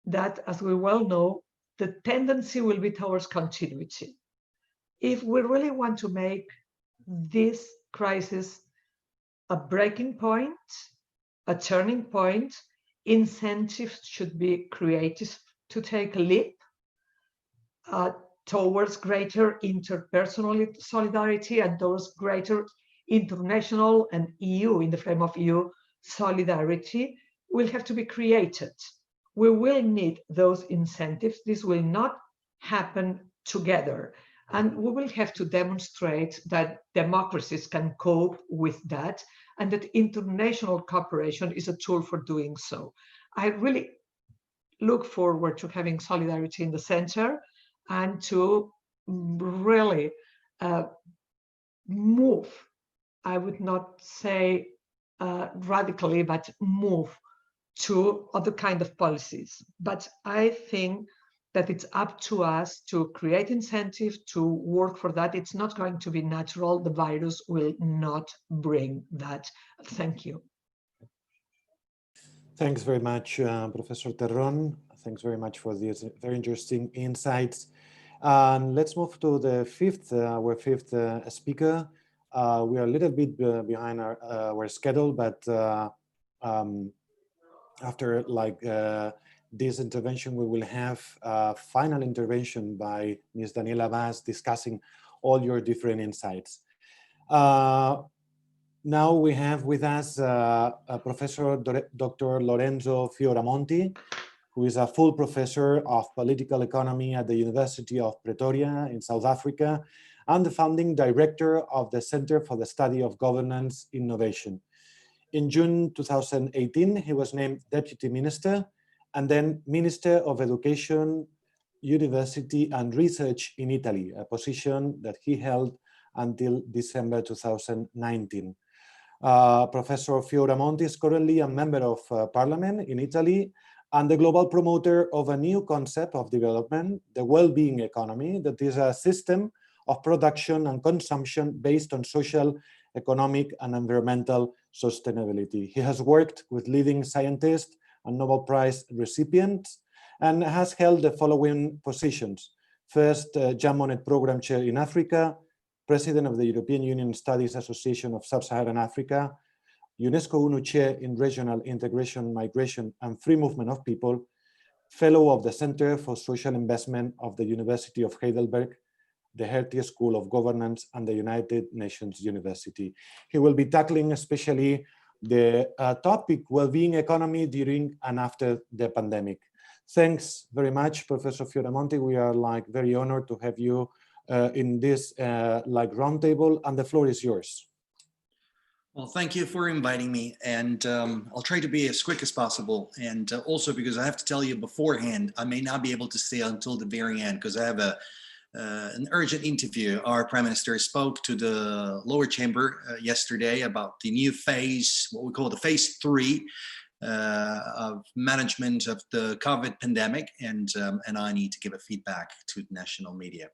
that, as we well know, the tendency will be towards continuity. If we really want to make this crisis a breaking point, a turning point, incentives should be created to take a leap towards greater interpersonal solidarity and towards greater international and EU, in the frame of EU, solidarity will have to be created. We will need those incentives. This will not happen together. And we will have to demonstrate that democracies can cope with that and that international cooperation is a tool for doing so. I really look forward to having solidarity in the center and to really move, I would not say radically, but move to other kind of policies. But I think that it's up to us to create incentive to work for that. It's not going to be natural. The virus will not bring that. Thank you. Thanks very much, Professor Terron. Thanks very much for these very interesting insights. Let's move to the our fifth speaker. We are a little bit behind our schedule, but after like this intervention, we will have a final intervention by Ms. Daniela Bas discussing all your different insights. Now we have with us Professor Dr. Lorenzo Fioramonti, who is a full professor of political economy at the University of Pretoria in South Africa, and the founding director of the Center for the Study of Governance Innovation. In June 2018, he was named Deputy Minister and then Minister of Education, University and Research in Italy, a position that he held until December 2019. Professor Fioramonti is currently a member of Parliament in Italy and the global promoter of a new concept of development, the well-being economy, that is a system of production and consumption based on social, economic, and environmental sustainability. He has worked with leading scientists and Nobel Prize recipients and has held the following positions. First, Jean Monnet Program Chair in Africa, President of the European Union Studies Association of Sub-Saharan Africa, UNESCO UNO Chair in Regional Integration, Migration, and Free Movement of People, Fellow of the Center for Social Investment of the University of Heidelberg, the Hertie School of Governance, and the United Nations University. He will be tackling especially the topic well-being economy during and after the pandemic. Thanks very much, Professor Fioramonti. We are very honored to have you in this roundtable, and the floor is yours. Well, thank you for inviting me, and I'll try to be as quick as possible. And also because I have to tell you beforehand, I may not be able to stay until the very end because I have an urgent interview. Our Prime Minister spoke to the lower chamber yesterday about the new phase, what we call the phase 3 of management of the COVID pandemic, and I need to give a feedback to the national media.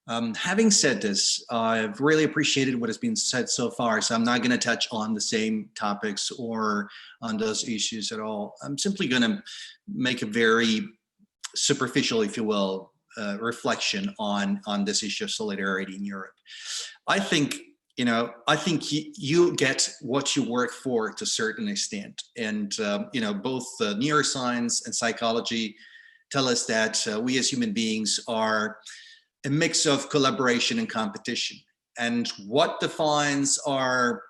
Having said this, I've really appreciated what has been said so far, so I'm not going to touch on the same topics or on those issues at all. I'm simply going to make a very superficial, if you will, reflection on this issue of solidarity in Europe. I think you get what you work for to a certain extent, and both neuroscience and psychology tell us that we as human beings are a mix of collaboration and competition. And what defines our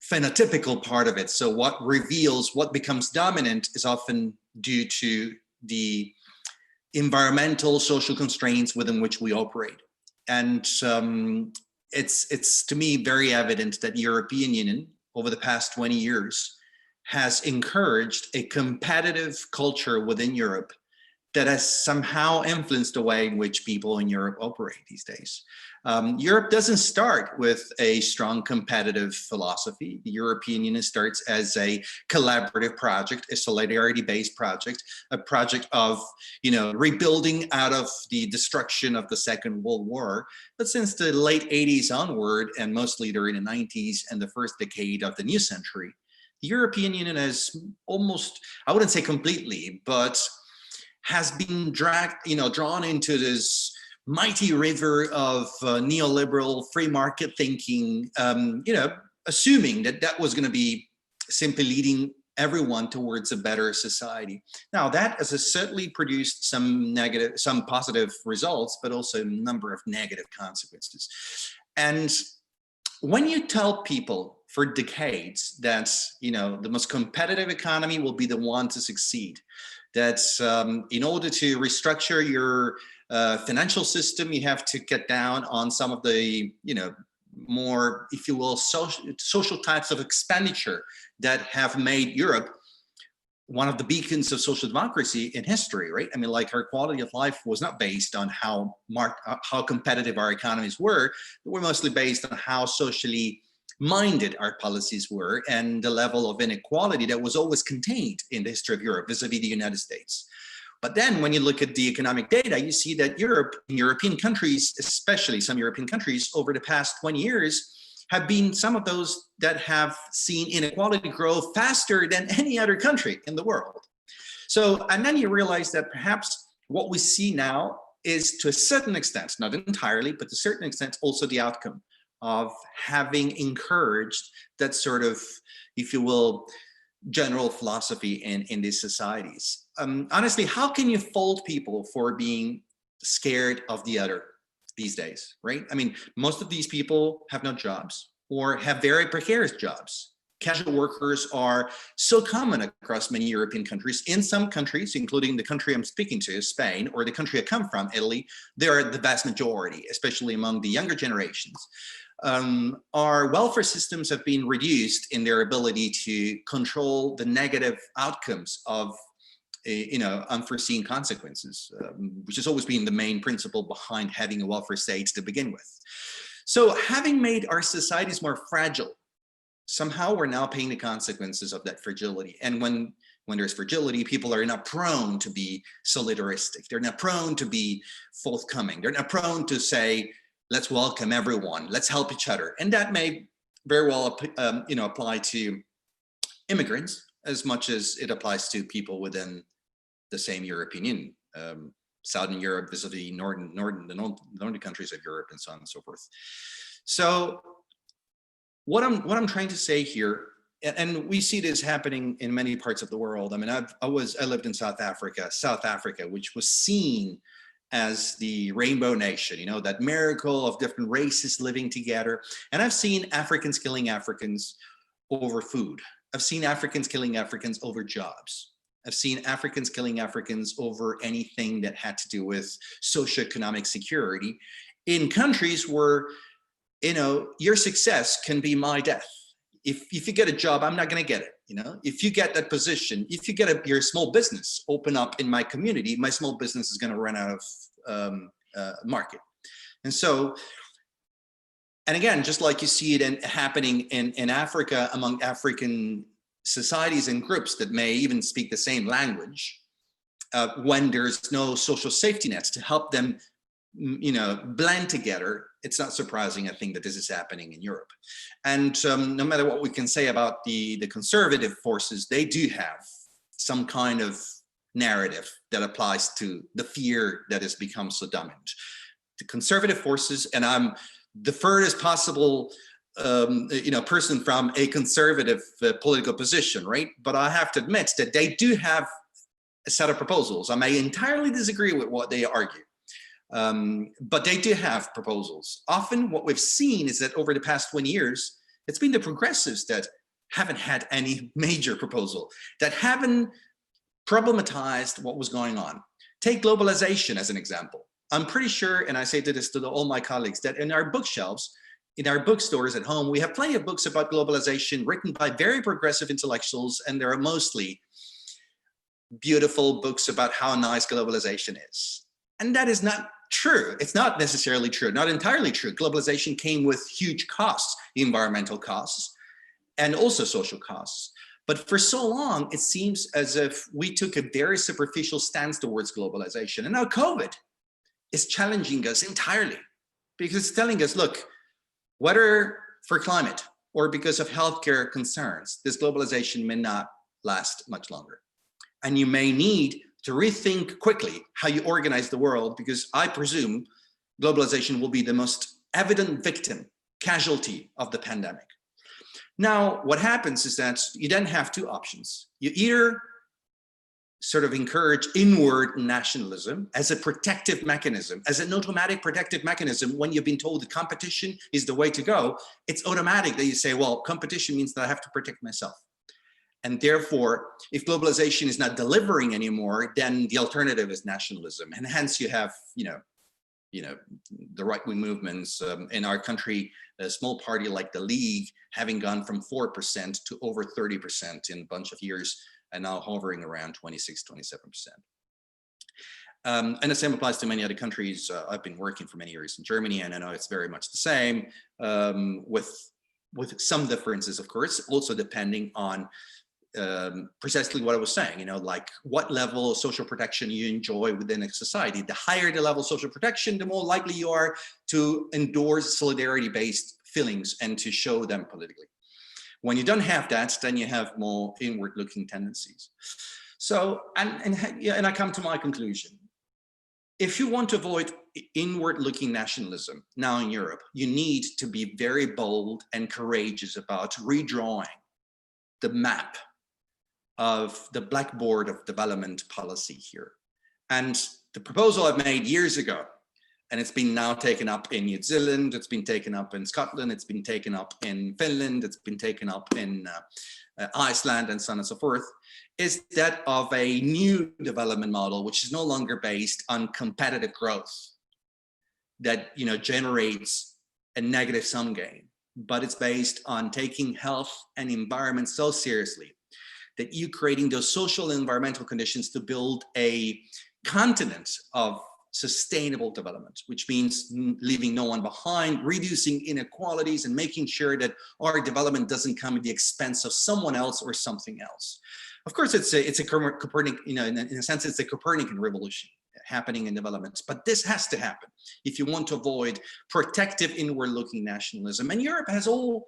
phenotypical part of it, so what reveals what becomes dominant, is often due to the environmental, social constraints within which we operate. And it's to me very evident that the European Union over the past 20 years has encouraged a competitive culture within Europe that has somehow influenced the way in which people in Europe operate these days. Europe doesn't start with a strong competitive philosophy. The European Union starts as a collaborative project, a solidarity-based project, a project of rebuilding out of the destruction of the Second World War. But since the late 80s onward, and mostly during the 90s and the first decade of the new century, the European Union has almost, I wouldn't say completely, but has been drawn into this mighty river of neoliberal free market thinking, assuming that was going to be simply leading everyone towards a better society. Now, that has certainly produced some positive results, but also a number of negative consequences. And when you tell people for decades that the most competitive economy will be the one to succeed, that in order to restructure your financial system, you have to cut down on some of the, more, if you will, social types of expenditure that have made Europe one of the beacons of social democracy in history, right? I mean, like, our quality of life was not based on how competitive our economies were, but were mostly based on how socially minded our policies were and the level of inequality that was always contained in the history of Europe vis-a-vis the United States. But then when you look at the economic data, you see that European countries, especially some European countries over the past 20 years, have been some of those that have seen inequality grow faster than any other country in the world. So, and then you realize that perhaps what we see now is, to a certain extent, not entirely, but to a certain extent, also the outcome of having encouraged that sort of, if you will, general philosophy in these societies. Honestly, how can you fault people for being scared of the other these days, right? I mean, most of these people have no jobs or have very precarious jobs. Casual workers are so common across many European countries. In some countries, including the country I'm speaking to, Spain, or the country I come from, Italy, they are the vast majority, especially among the younger generations. Our welfare systems have been reduced in their ability to control the negative outcomes of unforeseen consequences, which has always been the main principle behind having a welfare state to begin with. So having made our societies more fragile, somehow we're now paying the consequences of that fragility. And when there's fragility, people are not prone to be solidaristic. They're not prone to be forthcoming. They're not prone to say, let's welcome everyone, let's help each other. And that may very well apply to immigrants as much as it applies to people within the same European Union, Southern Europe vis-a-vis the northern countries of Europe, and so on and so forth. So what I'm trying to say here, and we see this happening in many parts of the world. I mean, I lived in South Africa, which was seen as the rainbow nation, that miracle of different races living together. And I've seen Africans killing Africans over food. I've seen Africans killing Africans over jobs. I've seen Africans killing Africans over anything that had to do with socioeconomic security in countries where, your success can be my death. If you get a job, I'm not going to get it. If you get that position, if you get your small business open up in my community, my small business is going to run out of market. And so, and again, just like you see it happening in Africa among African societies and groups that may even speak the same language, when there's no social safety nets to help them, blend together, it's not surprising, I think, that this is happening in Europe. And no matter what we can say about the conservative forces, they do have some kind of narrative that applies to the fear that has become so dominant. The conservative forces, and I'm the furthest possible person from a conservative political position, right? But I have to admit that they do have a set of proposals. I may entirely disagree with what they argue, but they do have proposals. Often what we've seen is that over the past 20 years, it's been the progressives that haven't had any major proposal, that haven't problematized what was going on. Take globalization as an example. I'm pretty sure, and I say this to all my colleagues, that in our bookshelves, in our bookstores at home, we have plenty of books about globalization written by very progressive intellectuals, and there are mostly beautiful books about how nice globalization is. And that is not true. It's not necessarily true, not entirely true. Globalization came with huge costs, environmental costs, and also social costs. But for so long, it seems as if we took a very superficial stance towards globalization. And now COVID is challenging us entirely, because it's telling us, look, whether for climate or because of healthcare concerns, this globalization may not last much longer. And you may need to rethink quickly how you organize the world, because I presume globalization will be the most evident victim, casualty of the pandemic. Now, what happens is that you then have two options. You either sort of encourage inward nationalism as a protective mechanism, as an automatic protective mechanism. When you've been told that competition is the way to go, it's automatic that you say, well, competition means that I have to protect myself. And therefore, if globalization is not delivering anymore, then the alternative is nationalism. And hence you have, the right-wing movements in our country, a small party like the League having gone from 4% to over 30% in a bunch of years, and now hovering around 26, 27%. And the same applies to many other countries. I've been working for many years in Germany, and I know it's very much the same, with some differences, of course, also depending on precisely what I was saying, like what level of social protection you enjoy within a society. The higher the level of social protection, the more likely you are to endorse solidarity-based feelings and to show them politically. When you don't have that, then you have more inward-looking tendencies. So, and I come to my conclusion. If you want to avoid inward-looking nationalism now in Europe, you need to be very bold and courageous about redrawing the map of the blackboard of development policy here. And the proposal I've made years ago, and it's been now taken up in New Zealand, it's been taken up in Scotland, it's been taken up in Finland, it's been taken up in Iceland, and so on and so forth, is that of a new development model, which is no longer based on competitive growth that generates a negative sum game, but it's based on taking health and environment so seriously that you're creating those social and environmental conditions to build a continent of sustainable development, which means leaving no one behind, reducing inequalities, and making sure that our development doesn't come at the expense of someone else or something else. Of course, it's a Copernican, in a sense, it's a Copernican revolution happening in development, but this has to happen if you want to avoid protective inward-looking nationalism. And Europe has all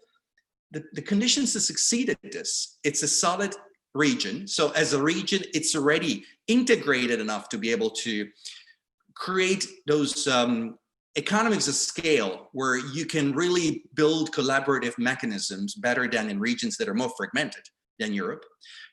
the conditions to succeed at this. It's a solid region. So as a region, it's already integrated enough to be able to create those economies of scale where you can really build collaborative mechanisms better than in regions that are more fragmented than Europe.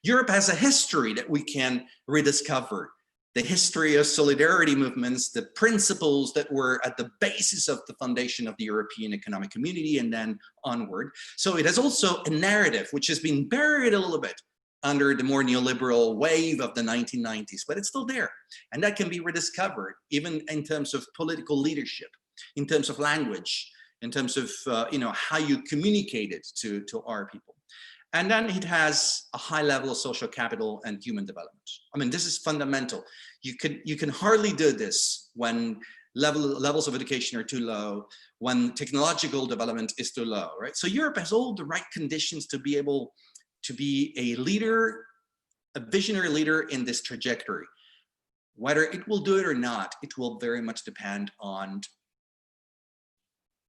Europe has a history that we can rediscover, the history of solidarity movements, the principles that were at the basis of the foundation of the European Economic Community and then onward. So it has also a narrative which has been buried a little bit under the more neoliberal wave of the 1990s, but it's still there. And that can be rediscovered, even in terms of political leadership, in terms of language, in terms of how you communicate it to our people. And then it has a high level of social capital and human development. I mean, this is fundamental. You can hardly do this when levels of education are too low, when technological development is too low, right? So Europe has all the right conditions to be able to be a leader, a visionary leader in this trajectory. Whether it will do it or not, it will very much depend on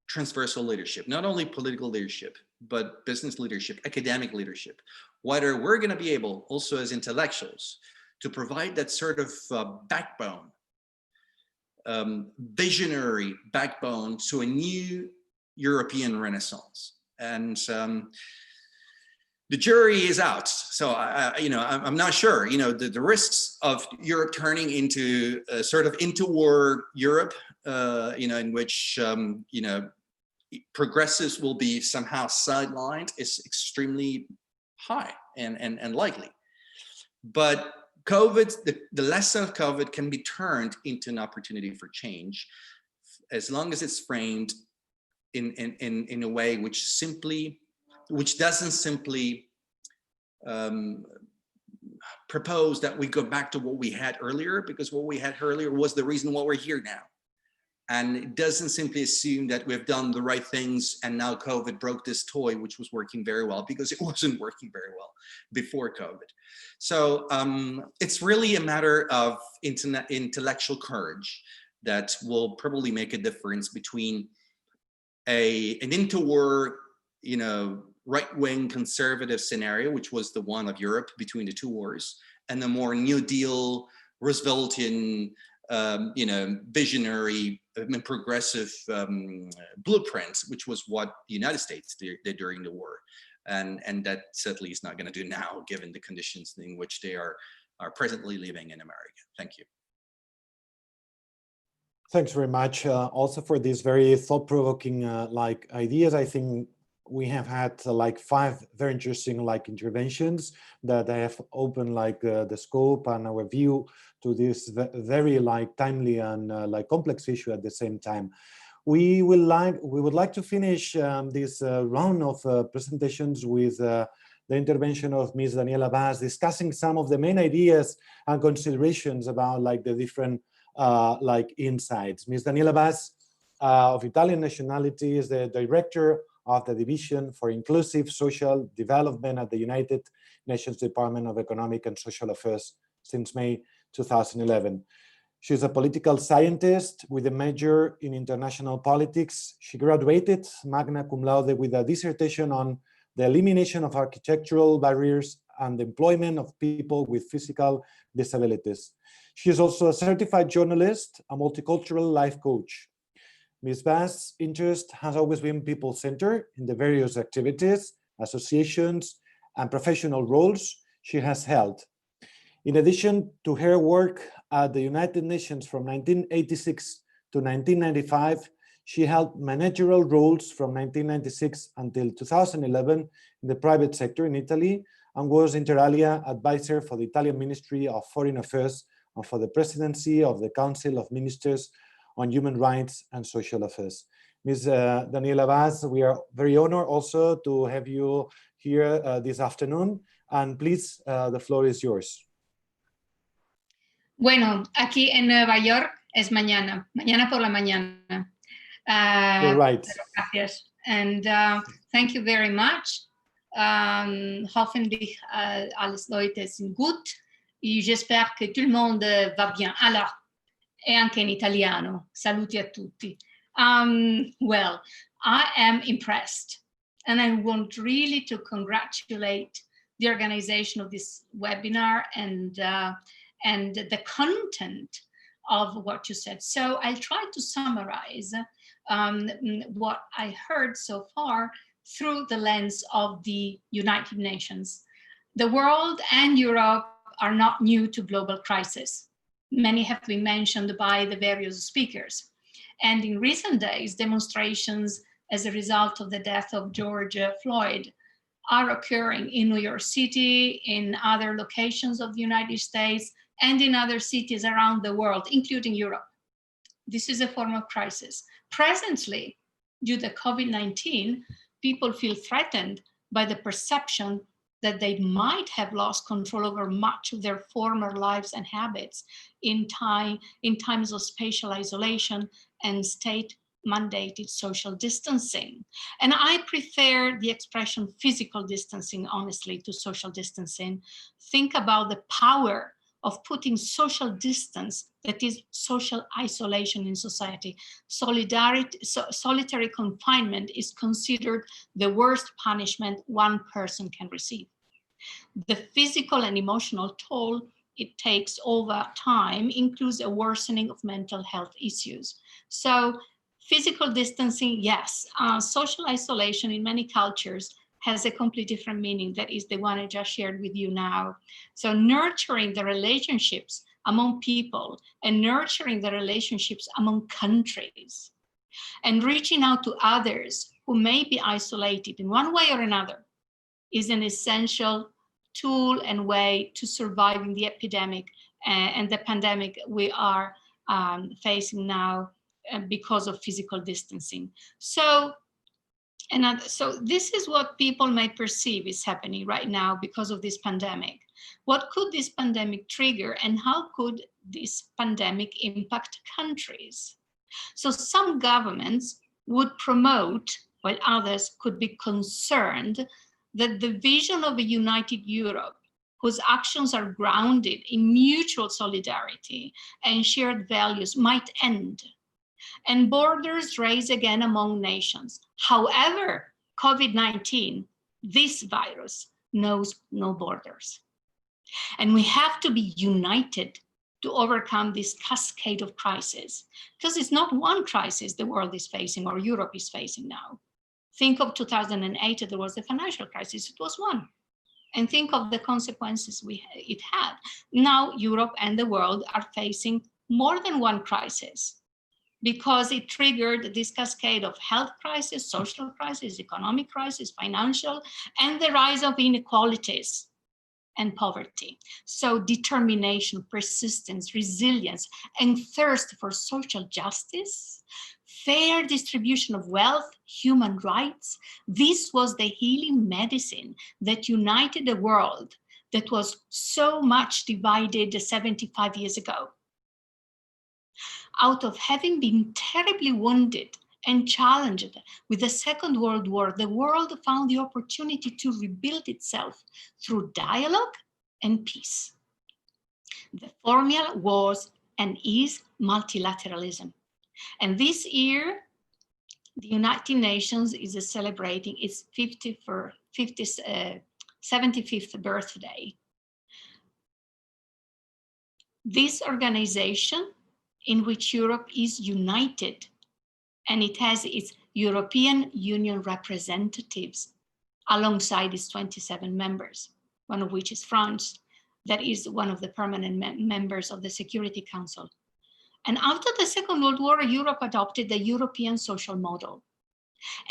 transversal leadership, not only political leadership, but business leadership, academic leadership. Whether we're gonna be able, also as intellectuals, to provide that sort of backbone, visionary backbone to a new European Renaissance. And the jury is out. So I'm not sure. The risks of Europe turning into a sort of interwar Europe, in which progressives will be somehow sidelined is extremely high and likely. But COVID, the lesson of COVID can be turned into an opportunity for change, as long as it's framed in a way which doesn't simply propose that we go back to what we had earlier, because what we had earlier was the reason why we're here now. And it doesn't simply assume that we've done the right things and now COVID broke this toy, which was working very well, because it wasn't working very well before COVID. So it's really a matter of intellectual courage that will probably make a difference between an interwar, right-wing conservative scenario, which was the one of Europe between the two wars, and the more New Deal, Rooseveltian, visionary and progressive blueprint, which was what the United States did during the war. And that certainly is not going to do now, given the conditions in which they are presently living in America. Thank you. Thanks very much also for these very thought-provoking ideas. I think we have had 5 very interesting interventions that have opened the scope and our view to this very timely and complex issue at the same time. We would like to finish this round of presentations with the intervention of Ms. Daniela Bas, discussing some of the main ideas and considerations about the different insights. Ms. Daniela Bas, of Italian nationality, is the director of the Division for Inclusive Social Development at the United Nations Department of Economic and Social Affairs since May 2011. She's a political scientist with a major in international politics. She graduated magna cum laude with a dissertation on the elimination of architectural barriers and the employment of people with physical disabilities. She is also a certified journalist, a multicultural life coach. Ms. Bas' interest has always been people-centered in the various activities, associations, and professional roles she has held. In addition to her work at the United Nations from 1986 to 1995, she held managerial roles from 1996 until 2011 in the private sector in Italy, and was inter alia advisor for the Italian Ministry of Foreign Affairs and for the presidency of the Council of Ministers on Human Rights and Social Affairs. Ms. Daniela Bas, we are very honored also to have you here this afternoon, and please, the floor is yours. Bueno, aquí en Nueva York es mañana por la mañana. You're right. Gracias. And thank you very much. Hoffentlich alles Leute sind gut. Et j'espère que tout le monde va bien. Alors, e anche in italiano. Saluti a tutti. Well, I am impressed, and I want really to congratulate the organization of this webinar and the content of what you said. So I'll try to summarize what I heard so far through the lens of the United Nations. The world and Europe are not new to global crisis. Many have been mentioned by the various speakers. And in recent days, demonstrations as a result of the death of George Floyd are occurring in New York City, in other locations of the United States, and in other cities around the world, including Europe. This is a form of crisis. Presently, due to COVID-19, people feel threatened by the perception that they might have lost control over much of their former lives and habits in times of spatial isolation and state-mandated social distancing. And I prefer the expression physical distancing, honestly, to social distancing. Think about the power of putting social distance, that is social isolation in society. Solitary confinement is considered the worst punishment one person can receive. The physical and emotional toll it takes over time includes a worsening of mental health issues. So physical distancing, yes. Social isolation in many cultures has a completely different meaning. That is the one I just shared with you now. So nurturing the relationships among people and nurturing the relationships among countries and reaching out to others who may be isolated in one way or another is an essential tool and way to surviving the epidemic and the pandemic we are facing now because of physical distancing. So this is what people may perceive is happening right now because of this pandemic. What could this pandemic trigger, and how could this pandemic impact countries? So some governments would promote, while others could be concerned, that the vision of a united Europe, whose actions are grounded in mutual solidarity and shared values, might end, and borders raise again among nations. However, COVID-19, this virus, knows no borders. And we have to be united to overcome this cascade of crises, because it's not one crisis the world is facing or Europe is facing now. Think of 2008, there was the financial crisis, it was one. And think of the consequences it had. Now Europe and the world are facing more than one crisis, because it triggered this cascade of health crisis, social crisis, economic crisis, financial, and the rise of inequalities and poverty. So determination, persistence, resilience, and thirst for social justice, fair distribution of wealth, human rights, this was the healing medicine that united a world that was so much divided 75 years ago. Out of having been terribly wounded and challenged with the Second World War, the world found the opportunity to rebuild itself through dialogue and peace. The formula was and is multilateralism. And this year, the United Nations is celebrating its 75th birthday. This organization, in which Europe is united, and it has its European Union representatives alongside its 27 members. one of which is France, that is one of the permanent members of the Security Council. And after the Second World War, Europe adopted the European social model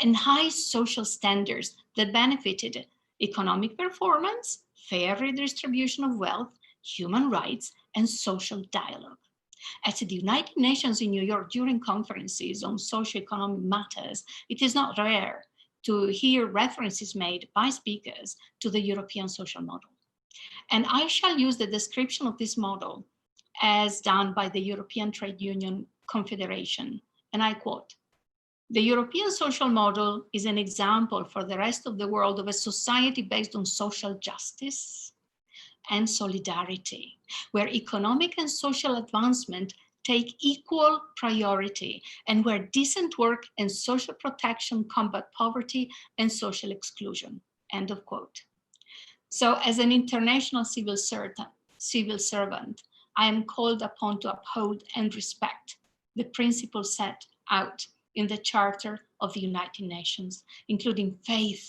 and high social standards that benefited economic performance, fair redistribution of wealth, human rights, and social dialogue. At the United Nations in New York during conferences on socio-economic matters, it is not rare to hear references made by speakers to the European social model. And I shall use the description of this model as done by the European Trade Union Confederation, and I quote, "The European social model is an example for the rest of the world of a society based on social justice and solidarity, where economic and social advancement take equal priority and where decent work and social protection combat poverty and social exclusion," end of quote. So as an international civil servant, I am called upon to uphold and respect the principles set out in the Charter of the United Nations, including faith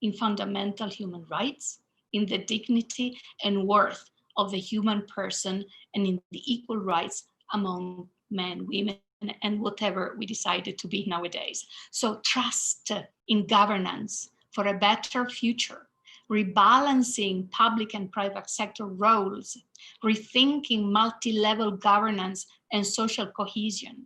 in fundamental human rights, in the dignity and worth of the human person, and in the equal rights among men, women, and whatever we decided to be nowadays. So trust in governance for a better future, rebalancing public and private sector roles, rethinking multi-level governance and social cohesion,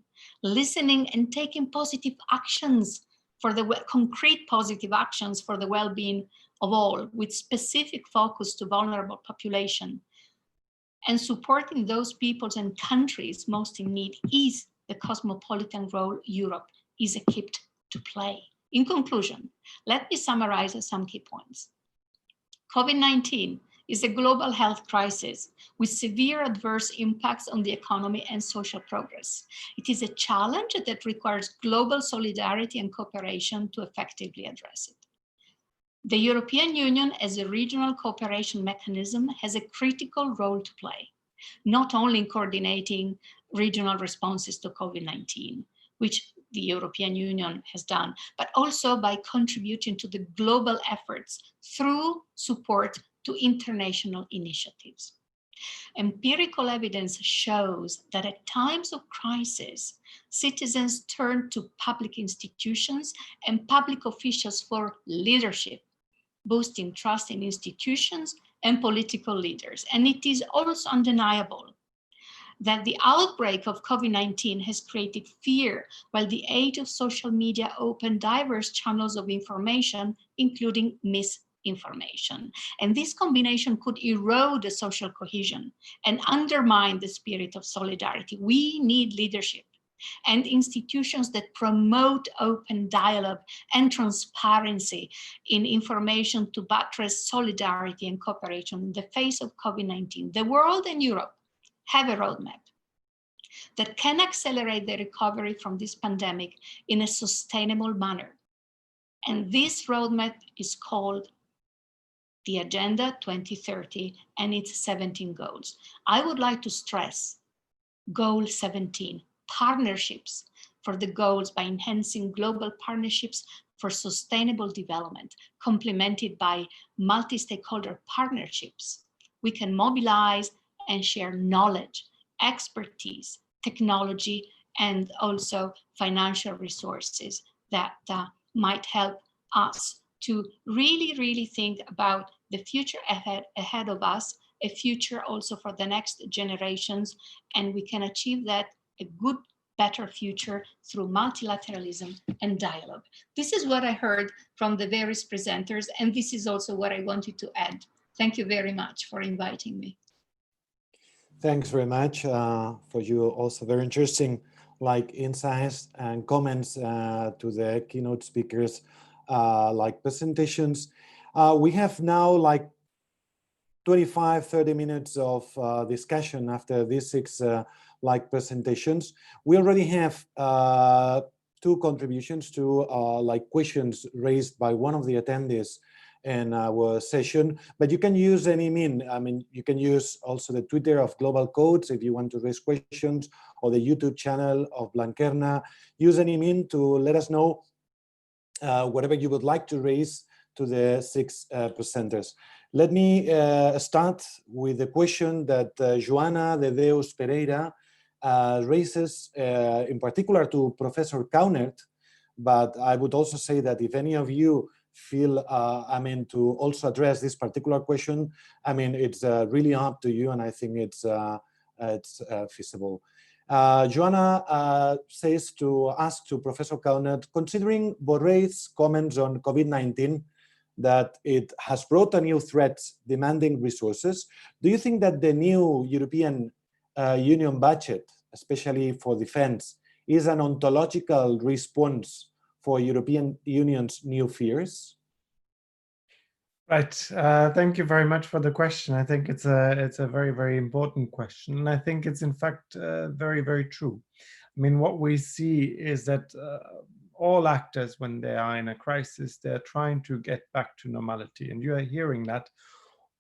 listening and taking positive actions for the concrete positive actions for the well-being of all, with specific focus to vulnerable population, and supporting those peoples and countries most in need is the cosmopolitan role Europe is equipped to play. In conclusion, let me summarize some key points. COVID-19 is a global health crisis with severe adverse impacts on the economy and social progress. It is a challenge that requires global solidarity and cooperation to effectively address it. The European Union as a regional cooperation mechanism has a critical role to play, not only in coordinating regional responses to COVID-19, which the European Union has done, but also by contributing to the global efforts through support to international initiatives. Empirical evidence shows that at times of crisis, citizens turn to public institutions and public officials for leadership, boosting trust in institutions and political leaders. And it is also undeniable that the outbreak of COVID-19 has created fear, while the age of social media opened diverse channels of information, including misinformation. And this combination could erode the social cohesion and undermine the spirit of solidarity. We need leadership and institutions that promote open dialogue and transparency in information to buttress solidarity and cooperation in the face of COVID-19. The world and Europe have a roadmap that can accelerate the recovery from this pandemic in a sustainable manner. And this roadmap is called the Agenda 2030 and its 17 goals. I would like to stress Goal 17, partnerships for the goals by enhancing global partnerships for sustainable development, complemented by multi-stakeholder partnerships. We can mobilize and share knowledge, expertise, technology, and also financial resources that might help us to really think about the future ahead of us, a future also for the next generations, and we can achieve that, a good, better future through multilateralism and dialogue. This is what I heard from the various presenters, and this is also what I wanted to add. Thank you very much for inviting me. Thanks very much for you also very interesting insights and comments to the keynote speakers presentations. We have now 25-30 minutes of discussion after these 6 presentations. We already have 2 contributions to questions raised by one of the attendees in our session, but you can use any mean. I mean, you can use also the Twitter of Globalcodes if you want to raise questions, or the YouTube channel of Blanquerna. Use any mean to let us know whatever you would like to raise to the 6 presenters. Let me start with the question that Joana de Deus Pereira raises in particular to Professor Kaunert, but I would also say that if any of you feel, to also address this particular question, it's really up to you, and I think it's feasible. Joana says to ask to Professor Kaunert, considering Borrell's comments on COVID-19, that it has brought a new threat demanding resources, do you think that the new European Union budget, especially for defense, is an ontological response for European Union's new fears? Right. Thank you very much for the question. I think it's a very, very important question. And I think it's in fact very, very true. What we see is that all actors, when they are in a crisis, they're trying to get back to normality. And you are hearing that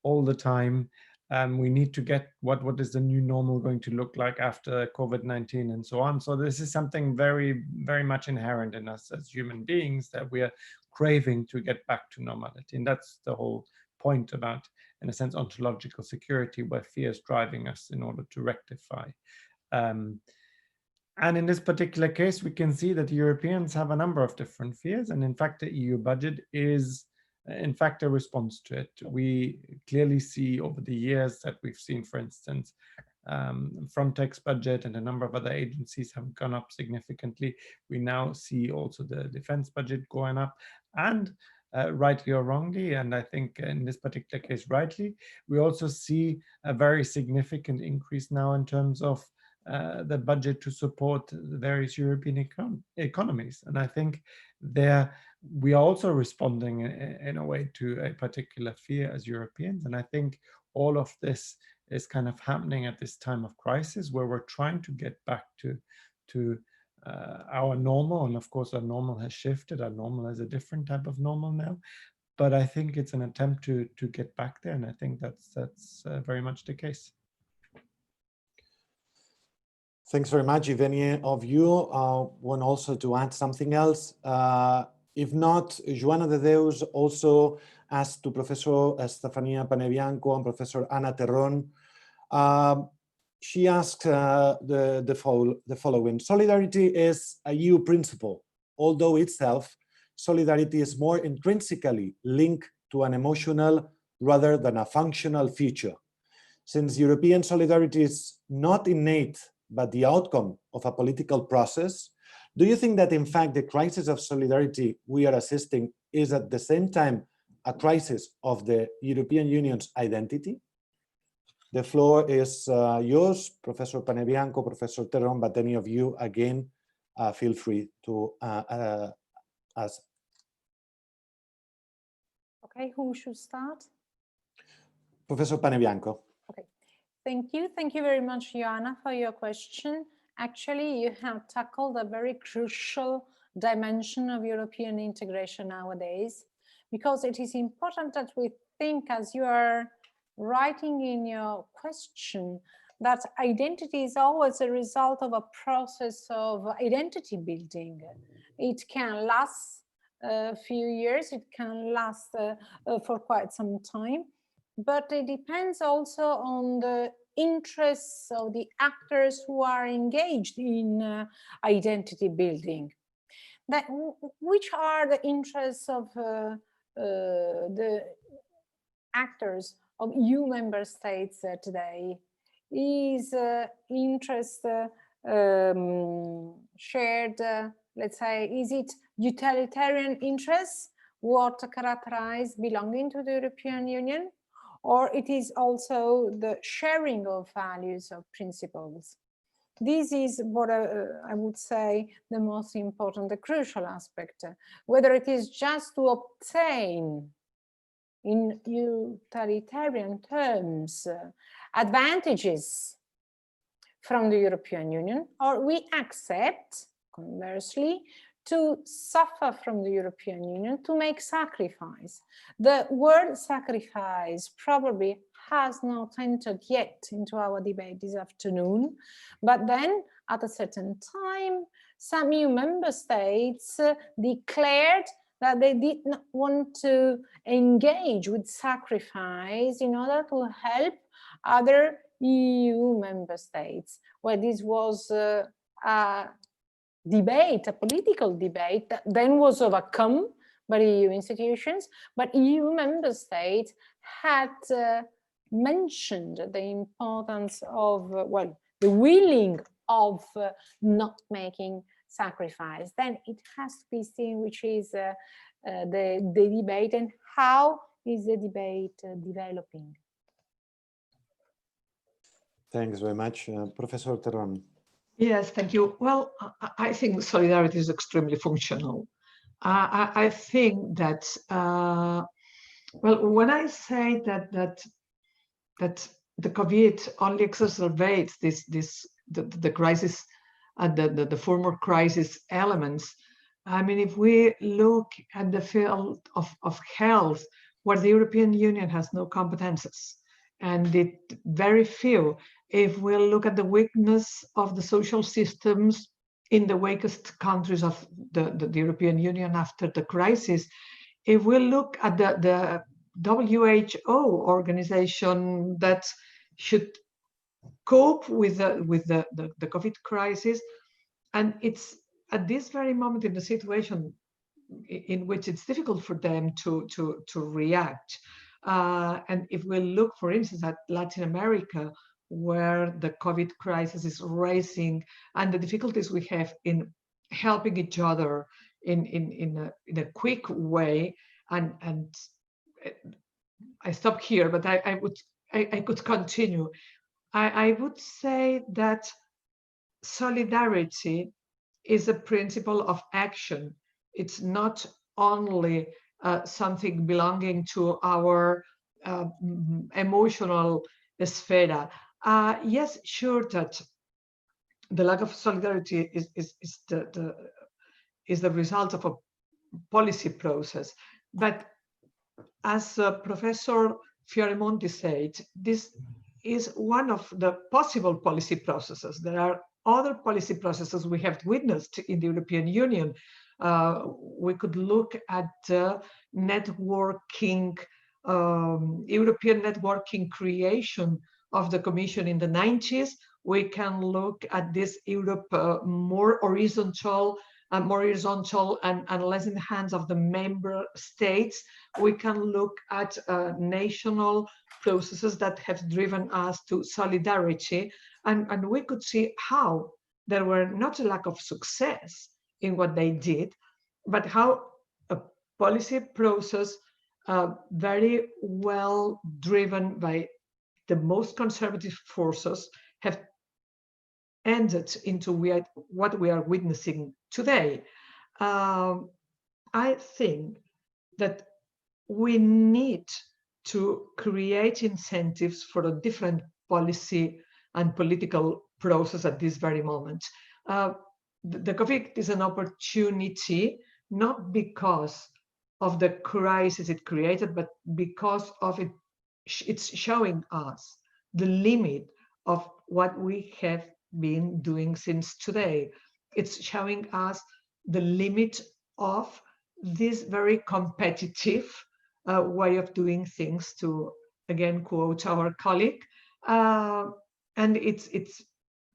all the time. We need to get what is the new normal going to look like after COVID-19 and so on. So this is something very, very much inherent in us as human beings, that we are craving to get back to normality. And that's the whole point about, in a sense, ontological security, where fear is driving us in order to rectify. And in this particular case, we can see that Europeans have a number of different fears. And in fact, the EU budget is, in fact, a response to it. We clearly see over the years that we've seen, for instance, Frontex budget and a number of other agencies have gone up significantly. We now see also the defense budget going up, and rightly or wrongly, and I think in this particular case rightly, we also see a very significant increase now in terms of the budget to support the various European economies. And I think there we are also responding in a way to a particular fear as Europeans. And I think all of this is kind of happening at this time of crisis, where we're trying to get back to our normal. And of course, our normal has shifted. Our normal is a different type of normal now. But I think it's an attempt to get back there. And I think that's very much the case. Thanks very much. If any of you want also to add something else, if not, Joana de Deus also asked to Professor Stephanie Bianco and Professor Ana Terron. She asked the following: solidarity is a EU principle, although itself, solidarity is more intrinsically linked to an emotional rather than a functional feature. Since European solidarity is not innate, but the outcome of a political process, do you think that in fact the crisis of solidarity we are assisting is at the same time a crisis of the European Union's identity? The floor is yours, Professor Bianco, Professor Terron, but any of you, again, feel free to ask. Okay, who should start? Professor Bianco. Okay, thank you. Thank you very much, Joanna, for your question. Actually, you have tackled a very crucial dimension of European integration nowadays, because it is important that we think, as you are writing in your question, that identity is always a result of a process of identity building. It can last a few years, it can last for quite some time, but it depends also on the interests of the actors who are engaged in identity building. Which are the interests of the actors of EU member states today? Is interest shared, let's say, is it utilitarian interests what characterize belonging to the European Union? Or it is also the sharing of values, of principles? This is what I would say the most important, the crucial aspect. Whether it is just to obtain, in utilitarian terms, advantages from the European Union, or we accept, conversely, to suffer from the European Union, to make sacrifice. The word sacrifice probably has not entered yet into our debate this afternoon, but then at a certain time, some EU member states declared that they did not want to engage with sacrifice in order to help other EU member states, where this was a debate, a political debate that then was overcome by EU institutions, but EU member states had mentioned the importance of, well, the willing of not making sacrifice. Then it has to be seen which is the debate and how is the debate developing. Thanks very much. Professor Terron. Yes, thank you. Well, I think solidarity is extremely functional. I think that, well, when I say that the COVID only exacerbates the crisis and the former crisis elements, I mean, if we look at the field of health, where the European Union has no competences, and it very few, if we look at the weakness of the social systems in the weakest countries of the European Union after the crisis, if we look at the WHO organization that should cope with the COVID crisis, and it's at this very moment in the situation in which it's difficult for them to react. And if we look, for instance, at Latin America, where the COVID crisis is rising, and the difficulties we have in helping each other in a quick way, and I stop here, but I could continue. I would say that solidarity is a principle of action. It's not only something belonging to our emotional sphere. Yes, sure that the lack of solidarity is the result of a policy process. But as Professor Fioramonti said, this is one of the possible policy processes. There are other policy processes we have witnessed in the European Union. We could look at networking, European networking creation of the Commission in the 90s. We can look at this Europe more horizontal and less in the hands of the member states. We can look at national processes that have driven us to solidarity, and we could see how there were not a lack of success in what they did, but how a policy process very well driven by the most conservative forces have ended into what we are witnessing today. I think that we need to create incentives for a different policy and political process at this very moment. The COVID is an opportunity, not because of the crisis it created, but because of it. It's showing us the limit of what we have been doing since today. It's showing us the limit of this very competitive way of doing things, to again quote our colleague, and it's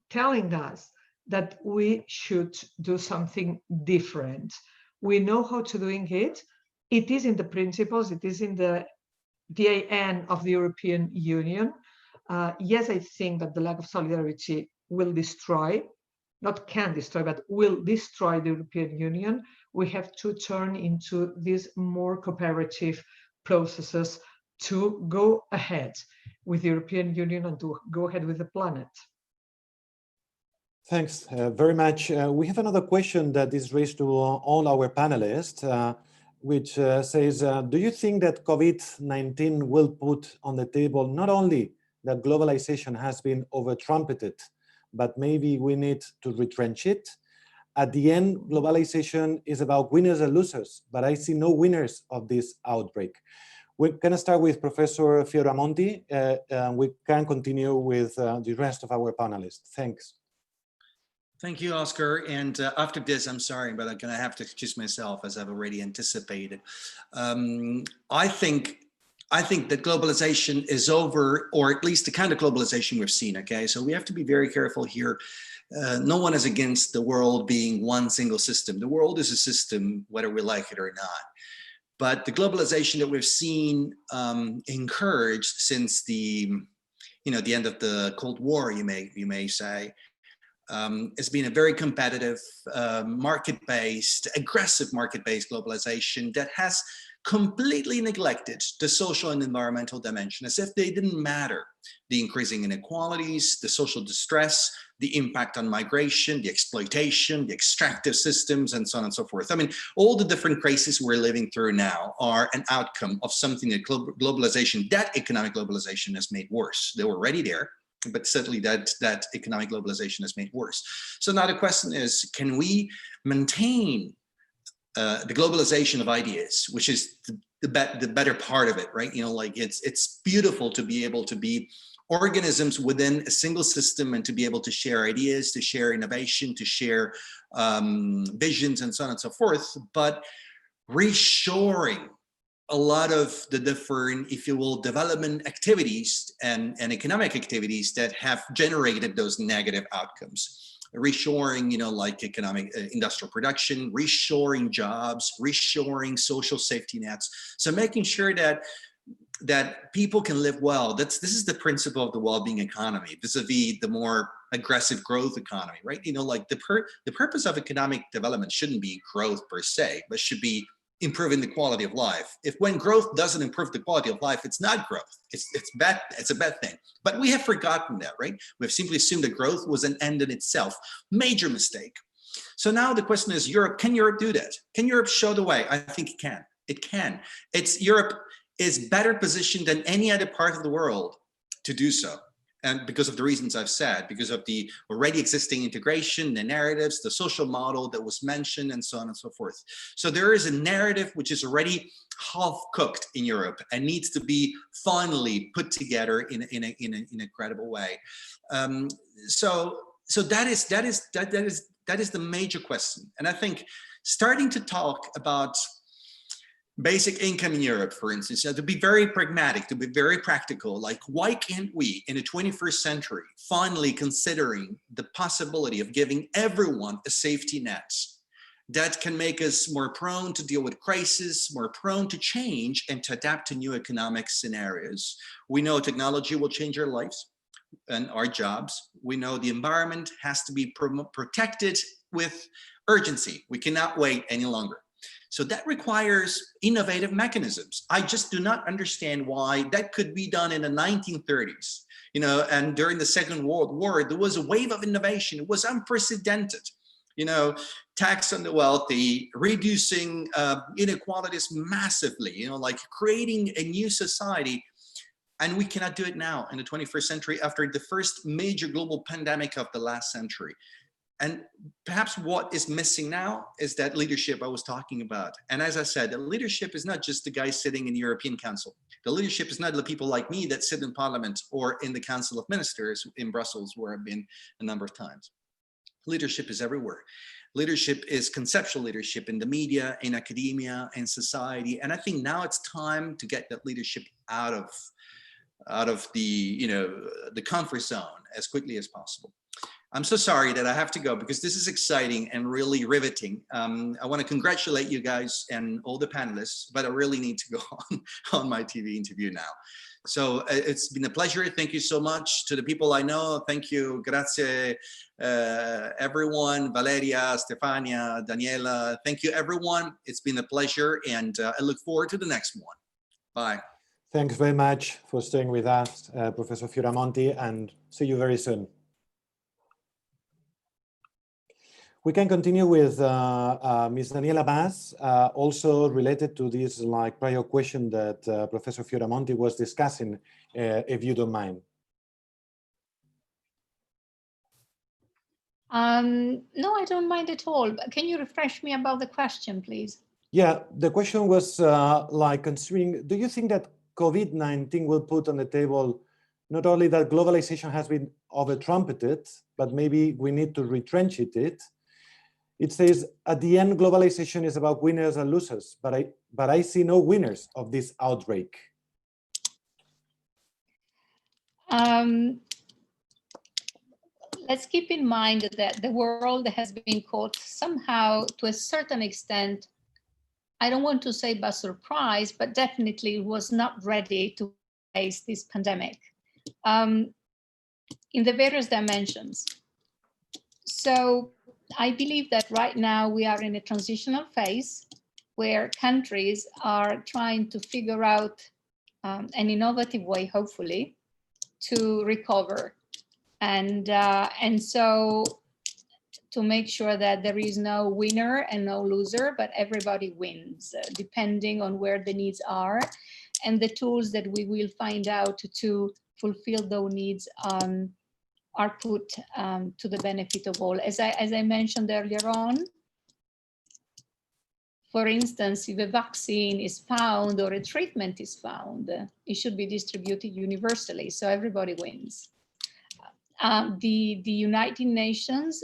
telling us that we should do something different. We know how to doing it. It is in the principles, it is in the DAN of the European Union. Yes, I think that the lack of solidarity will destroy, not can destroy, but will destroy the European Union. We have to turn into these more cooperative processes to go ahead with the European Union and to go ahead with the planet. Thanks very much. We have another question that is raised to all our panelists, which says, do you think that COVID-19 will put on the table not only that globalization has been over-trumpeted, but maybe we need to retrench it? At the end, globalization is about winners and losers, but I see no winners of this outbreak. We're going to start with Professor Fioramonti, and we can continue with the rest of our panelists. Thanks. Thank you, Oscar. And after this, I'm sorry, but I'm going to have to excuse myself as I've already anticipated. I think that globalization is over, or at least the kind of globalization we've seen, okay? So we have to be very careful here. No one is against the world being one single system. The world is a system, whether we like it or not. But the globalization that we've seen encouraged since the end of the Cold War, you may say, it's been a very competitive, market-based, aggressive market-based globalization that has completely neglected the social and environmental dimension, as if they didn't matter. The increasing inequalities, the social distress, the impact on migration, the exploitation, the extractive systems, and so on and so forth. I mean, all the different crises we're living through now are an outcome of something that globalization, that economic globalization, has made worse. They were already there, but certainly that economic globalization has made worse. So now the question is, can we maintain the globalization of ideas, which is the better part of it, right? Like it's beautiful to be able to be organisms within a single system and to be able to share ideas, to share innovation, to share visions, and so on and so forth. But reshoring a lot of the different, if you will, development activities and economic activities that have generated those negative outcomes. Reshoring, like economic industrial production, reshoring jobs, reshoring social safety nets. So making sure that people can live well. This is the principle of the well-being economy vis-a-vis the more aggressive growth economy, right? Like the purpose of economic development shouldn't be growth per se, but should be improving the quality of life. If when growth doesn't improve the quality of life, it's not growth. It's bad. It's a bad thing. But we have forgotten that, right? We've simply assumed that growth was an end in itself. Major mistake. So now the question is, Europe, can Europe do that? Can Europe show the way? I think it can. It can. Europe is better positioned than any other part of the world to do so. And because of the reasons I've said, because of the already existing integration, the narratives, the social model that was mentioned, and so on and so forth. So there is a narrative which is already half cooked in Europe and needs to be finally put together in a credible way. So that is the major question. And I think starting to talk about basic income in Europe, for instance, to be very pragmatic, to be very practical, like why can't we in the 21st century finally considering the possibility of giving everyone a safety net that can make us more prone to deal with crisis, more prone to change and to adapt to new economic scenarios. We know technology will change our lives and our jobs. We know the environment has to be protected with urgency. We cannot wait any longer. So that requires innovative mechanisms. I just do not understand why that could be done in the 1930s, and during the Second World War, there was a wave of innovation. It was unprecedented, tax on the wealthy, reducing inequalities massively, like creating a new society. And we cannot do it now in the 21st century after the first major global pandemic of the last century. And perhaps what is missing now is that leadership I was talking about. And as I said, the leadership is not just the guys sitting in the European Council. The leadership is not the people like me that sit in Parliament or in the Council of Ministers in Brussels, where I've been a number of times. Leadership is everywhere. Leadership is conceptual leadership in the media, in academia, in society. And I think now it's time to get that leadership out of the comfort zone as quickly as possible. I'm so sorry that I have to go because this is exciting and really riveting. I want to congratulate you guys and all the panelists, but I really need to go on my TV interview now. So it's been a pleasure. Thank you so much to the people I know. Thank you. Grazie, everyone. Valeria, Stefania, Daniela. Thank you, everyone. It's been a pleasure, and I look forward to the next one. Bye. Thanks very much for staying with us, Professor Fioramonti, and see you very soon. We can continue with Ms. Daniela Bas, also related to this prior question that Professor Fioramonti was discussing, if you don't mind. No, I don't mind at all. But can you refresh me about the question, please? Yeah, the question was considering, do you think that COVID-19 will put on the table not only that globalization has been over-trumpeted, but maybe we need to retrench it. It says, at the end, globalization is about winners and losers, but I see no winners of this outbreak. Let's keep in mind that the world has been caught somehow, to a certain extent, I don't want to say by surprise, but definitely was not ready to face this pandemic in the various dimensions. So I believe that right now we are in a transitional phase where countries are trying to figure out an innovative way, hopefully, to recover. And so to make sure that there is no winner and no loser, but everybody wins, depending on where the needs are. And the tools that we will find out to fulfill those needs are put to the benefit of all. As I mentioned earlier on, for instance, if a vaccine is found or a treatment is found, it should be distributed universally, so everybody wins. The United Nations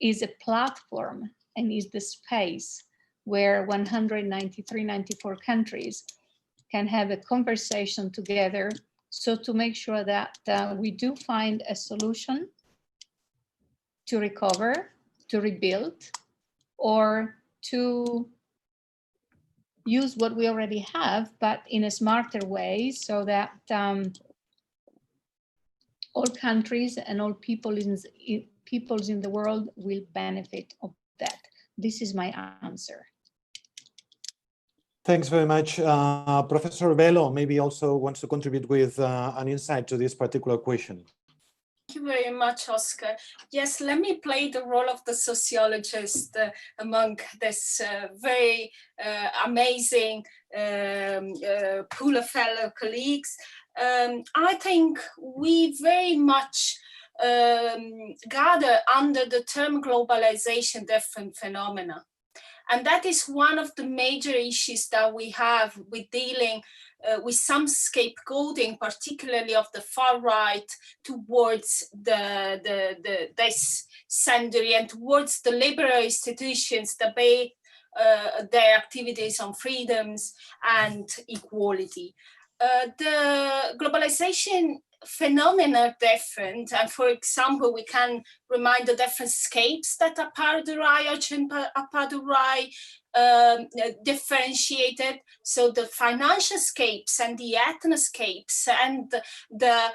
is a platform and is the space where 94 countries can have a conversation together, so to make sure that we do find a solution to recover, to rebuild, or to use what we already have, but in a smarter way, so that all countries and all peoples in the world will benefit of that. This is my answer. Thanks very much. Professor Bello maybe also wants to contribute with an insight to this particular question. Thank you very much, Oscar. Yes, let me play the role of the sociologist among this very amazing pool of fellow colleagues. I think we very much gather under the term globalization different phenomena. And that is one of the major issues that we have with dealing with some scapegoating, particularly of the far right, towards this century and towards the liberal institutions that base their activities on freedoms and equality. The globalization phenomena are different, and for example, we can remind the different scapes that Appadurai differentiated. So the financial scapes and the ethnoscapes and the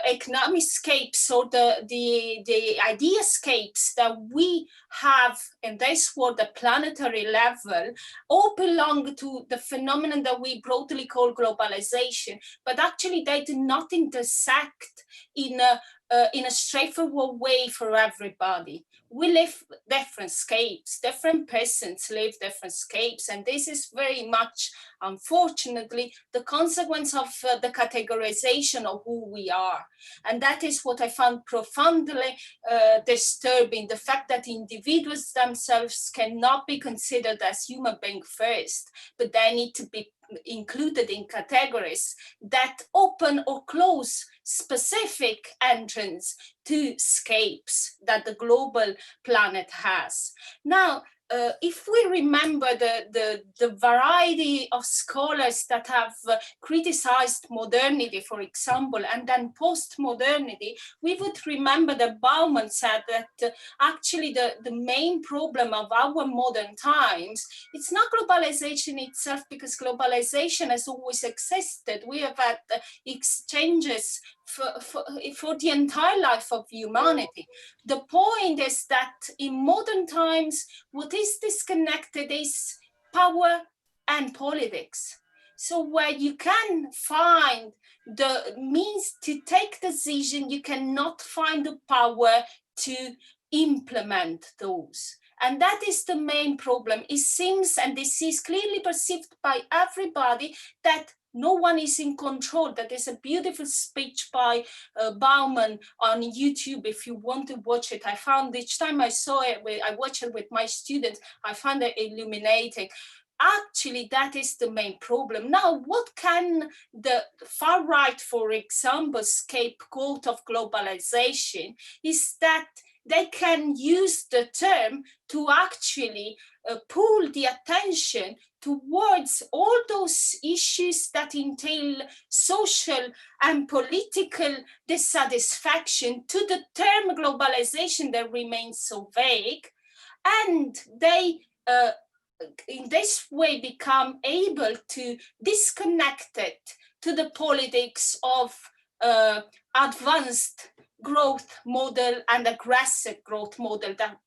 economic scapes, or the ideascapes that we have in this world at planetary level, all belong to the phenomenon that we broadly call globalization, but actually they do not intersect in a straightforward way for everybody. We live different scapes, different persons live different scapes, and this is very much, unfortunately, the consequence of the categorization of who we are. And that is what I found profoundly disturbing, the fact that individuals themselves cannot be considered as human beings first, but they need to be included in categories that open or close specific entrance to scapes that the global planet has. Now, if we remember the variety of scholars that have criticized modernity, for example, and then post-modernity, we would remember that Bauman said that actually the main problem of our modern times, it's not globalization itself, because globalization has always existed. We have had exchanges for the entire life of humanity. The point is that in modern times, what is disconnected is power and politics. So where you can find the means to take decision, you cannot find the power to implement those. And that is the main problem. It seems, and this is clearly perceived by everybody, that no one is in control. That is a beautiful speech by Bauman on YouTube. If you want to watch it, I found each time I saw it, I watched it with my students, I found it illuminating. actually that is the main problem. Now, what can the far right, for example, scapegoat of globalization is that they can use the term to actually pull the attention towards all those issues that entail social and political dissatisfaction to the term globalization that remains so vague. And they, in this way, become able to disconnect it to the politics of advanced growth model and aggressive growth model that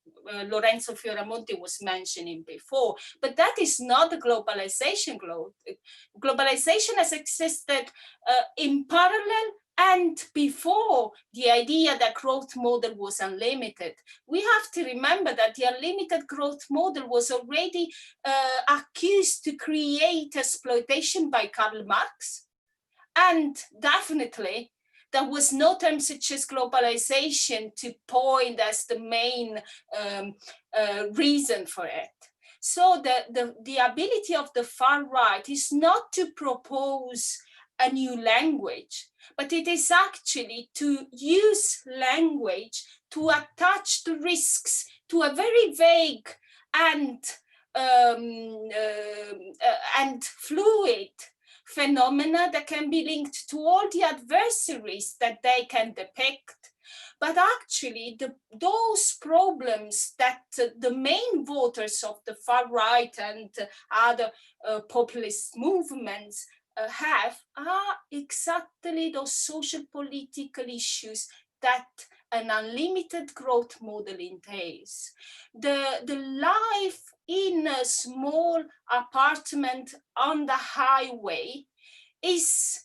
Lorenzo Fioramonti was mentioning before. But that is not the globalization growth. Globalization has existed in parallel and before the idea that growth model was unlimited. We have to remember that the unlimited growth model was already accused to create exploitation by Karl Marx. And definitely, there was no term such as globalization to point as the main reason for it. So the ability of the far right is not to propose a new language, but it is actually to use language to attach the risks to a very vague and fluid phenomena that can be linked to all the adversaries that they can depict. But actually, those problems that the main voters of the far right and other populist movements have are exactly those social political issues that an unlimited growth model entails. The life in a small apartment on the highway is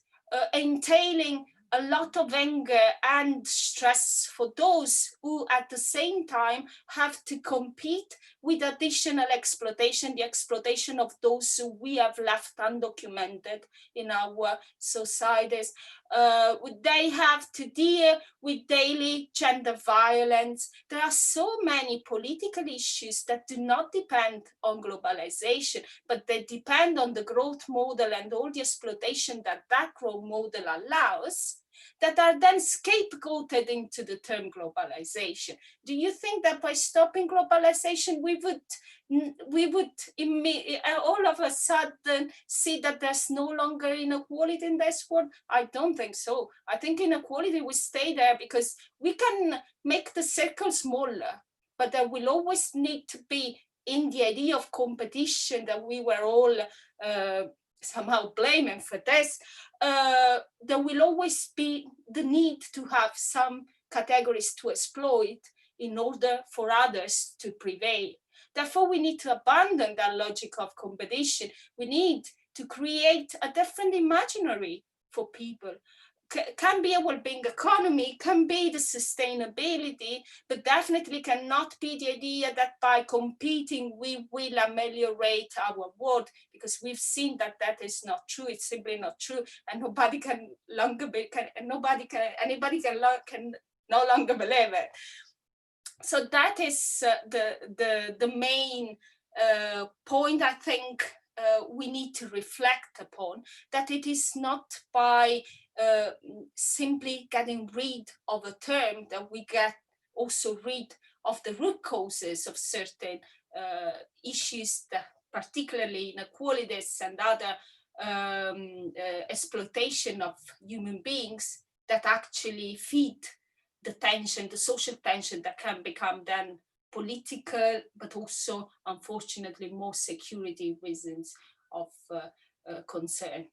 entailing a lot of anger and stress for those who at the same time have to compete with additional exploitation, the exploitation of those who we have left undocumented in our societies. They have to deal with daily gender violence. There are so many political issues that do not depend on globalization, but they depend on the growth model and all the exploitation that that growth model allows, that are then scapegoated into the term globalization. Do you think that by stopping globalization, we would all of a sudden see that there's no longer inequality in this world? I don't think so. I think inequality will stay there because we can make the circle smaller, but there will always need to be, in the idea of competition that we were all somehow blaming for this, there will always be the need to have some categories to exploit in order for others to prevail. Therefore, we need to abandon that logic of competition. We need to create a different imaginary for people. Can be a well-being economy, can be the sustainability, but definitely cannot be the idea that by competing we will ameliorate our world, because we've seen that that is not true. It's simply not true, and nobody can longer be, anybody can no longer believe it. So that is the main point, I think. We need to reflect upon, that it is not by simply getting rid of a term that we get also rid of the root causes of certain issues, that particularly inequalities and other exploitation of human beings that actually feed the tension, the social tension that can become then political, but also, unfortunately, more security reasons of concern.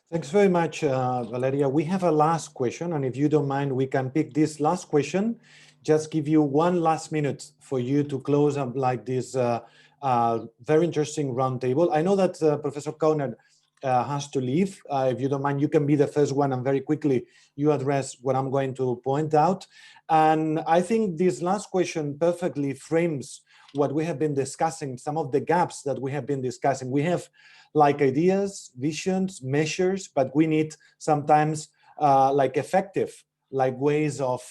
Thanks very much, Valeria. We have a last question, and if you don't mind, we can pick this last question. Just give you one last minute for you to close up like this very interesting roundtable. I know that Professor Kauner has to leave. If you don't mind, you can be the first one, and very quickly you address what I'm going to point out. And I think this last question perfectly frames what we have been discussing, some of the gaps that we have been discussing. We have like ideas, visions, measures, but we need sometimes like effective like ways of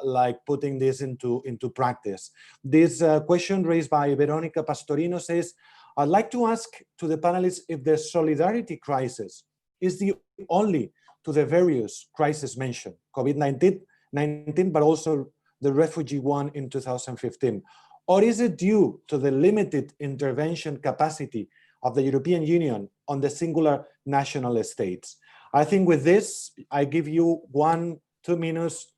like putting this into practice. This question raised by Veronica Pastorino says, I'd like to ask to the panelists if the solidarity crisis is the only to the various crises mentioned, COVID-19, but also the refugee one in 2015, or is it due to the limited intervention capacity of the European Union on the singular national states? I think with this, I give you 1-2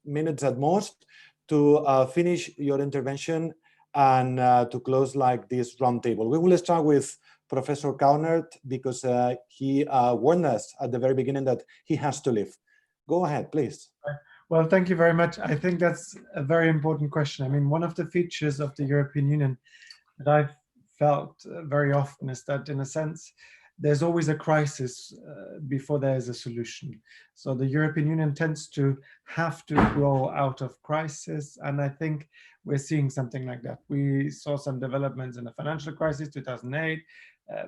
minutes at most to finish your intervention and to close like this roundtable. We will start with Professor Kaunert because he warned us at the very beginning that he has to leave. Go ahead, please. Well, thank you very much. I think that's a very important question. I mean, one of the features of the European Union that I've felt very often is that, in a sense, there's always a crisis before there is a solution. So the European Union tends to have to grow out of crisis, and I think we're seeing something like that. We saw some developments in the financial crisis, 2008,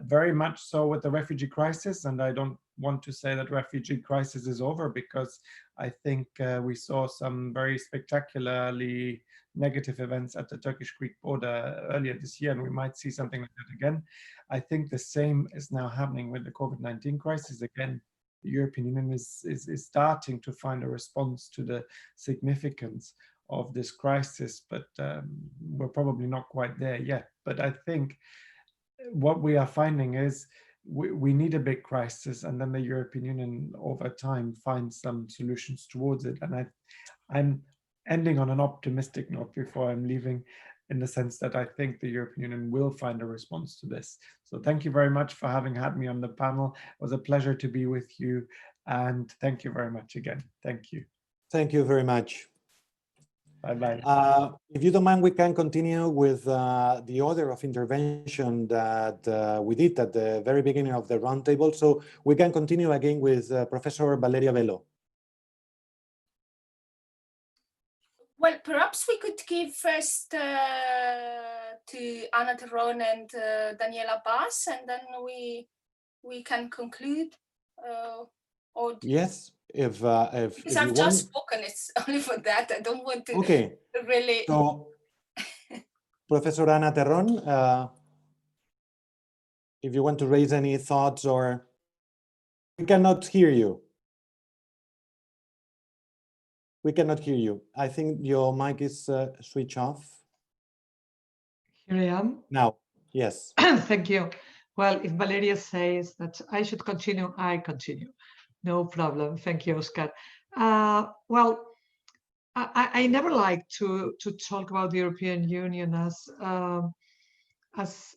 very much so with the refugee crisis, and I don't want to say that refugee crisis is over, because I think we saw some very spectacularly negative events at the Turkish-Greek border earlier this year, and we might see something like that again. I think the same is now happening with the COVID-19 crisis. Again, the European Union is starting to find a response to the significance of this crisis, but we're probably not quite there yet. But I think what we are finding is we need a big crisis, and then the European Union over time finds some solutions towards it. And I'm ending on an optimistic note before I'm leaving, in the sense that I think the European Union will find a response to this. So thank you very much for having had me on the panel. It was a pleasure to be with you, and thank you very much again. Thank you. Thank you very much. Bye-bye. If you don't mind, we can continue with the order of intervention that we did at the very beginning of the roundtable. So we can continue again with Professor Valeria Bello. Well, perhaps we could give first to Anna Terron and Daniela Bas, and then we can conclude. Or yes, because I've just spoken, it's only for that. I don't want to really. So, Professor Anna Terron, if you want to raise any thoughts, or we cannot hear you. We cannot hear you. I think your mic is switched off. Here I am. Now, yes. Thank you. Well, if Valeria says that I should continue, I continue. No problem. Thank you, Oscar. Well, I never like to talk about the European Union as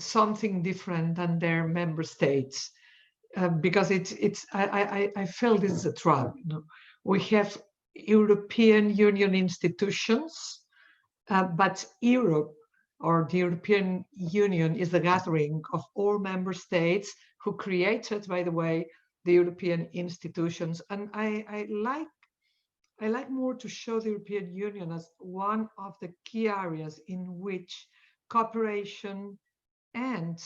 something different than their member states, because I feel this is a trap. You know? We have European Union institutions, but Europe, or the European Union, is the gathering of all member states who created, by the way, the European institutions. And I like more to show the European Union as one of the key areas in which cooperation and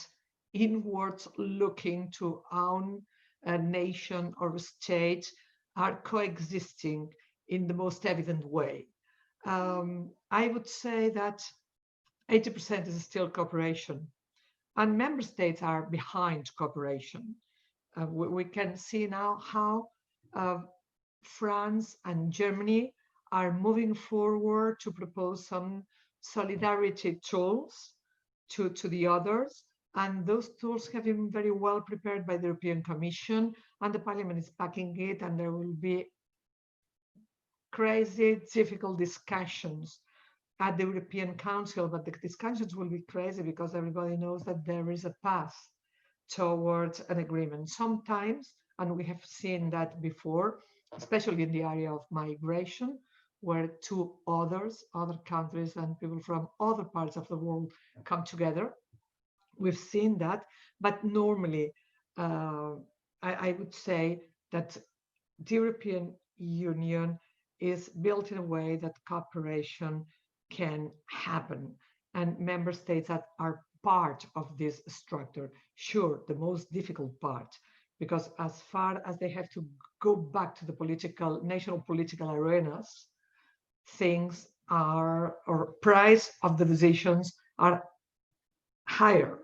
inwards looking to own a nation or a state are coexisting in the most evident way. I would say that 80% is still cooperation, and member states are behind cooperation. We can see now how France and Germany are moving forward to propose some solidarity tools to the others, and those tools have been very well prepared by the European Commission, and the Parliament is backing it, and there will be crazy, difficult discussions at the European Council, but the discussions will be crazy because everybody knows that there is a path towards an agreement. Sometimes, and we have seen that before, especially in the area of migration, where other countries and people from other parts of the world come together. We've seen that, but normally, I would say that the European Union is built in a way that cooperation can happen, and member states that are part of this structure. Sure, the most difficult part, because as far as they have to go back to the national political arenas, things are, or price of the decisions are higher.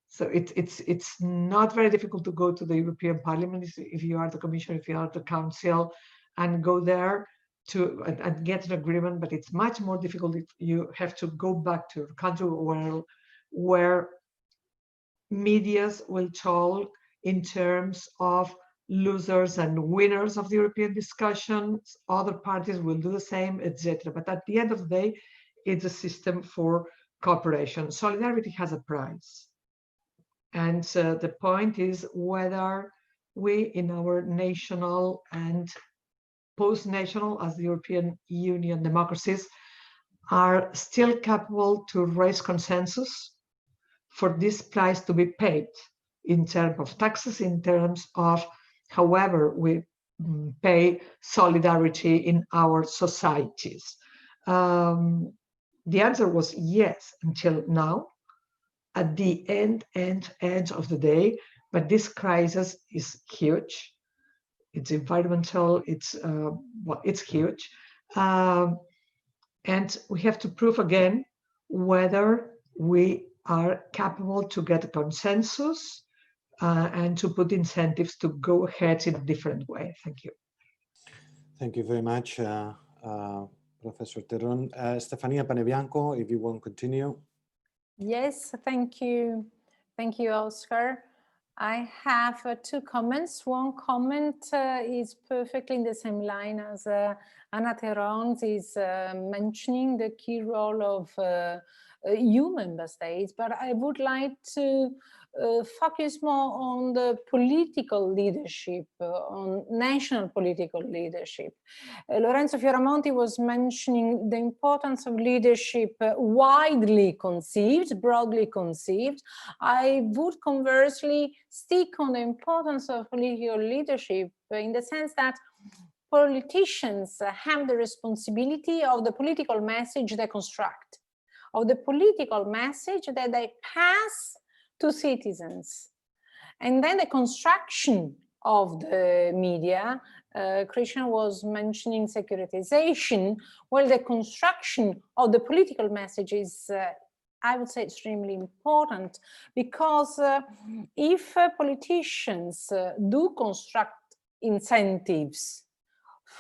So it's not very difficult to go to the European Parliament if you are the Commission, if you are the Council, and go there and get an agreement. But it's much more difficult if you have to go back to a country where medias will talk in terms of losers and winners of the European discussions. Other parties will do the same, etc. But at the end of the day, it's a system for cooperation. Solidarity has a price. And the point is whether we in our national and post-national, as the European Union democracies, are still capable to raise consensus for this price to be paid in terms of taxes, in terms of however we pay solidarity in our societies. The answer was yes until now, at the end of the day, but this crisis is huge. It's environmental, it's huge. And we have to prove again whether we are capable to get a consensus and to put incentives to go ahead in a different way. Thank you. Thank you very much, Professor Terron. Stephanie Bianco, if you want to continue. Yes, thank you. Thank you, Oscar. I have two comments. One comment is perfectly in the same line as Anna Terron is mentioning the key role of EU member states, but I would like to focus more on the political leadership, on national political leadership. Lorenzo Fioramonti was mentioning the importance of leadership widely conceived, broadly conceived. I would conversely stick on the importance of political leadership in the sense that politicians have the responsibility of the political message they construct, of the political message that they pass to citizens. And then the construction of the media, Christian was mentioning securitization, well, the construction of the political message is, I would say, extremely important, because if politicians do construct incentives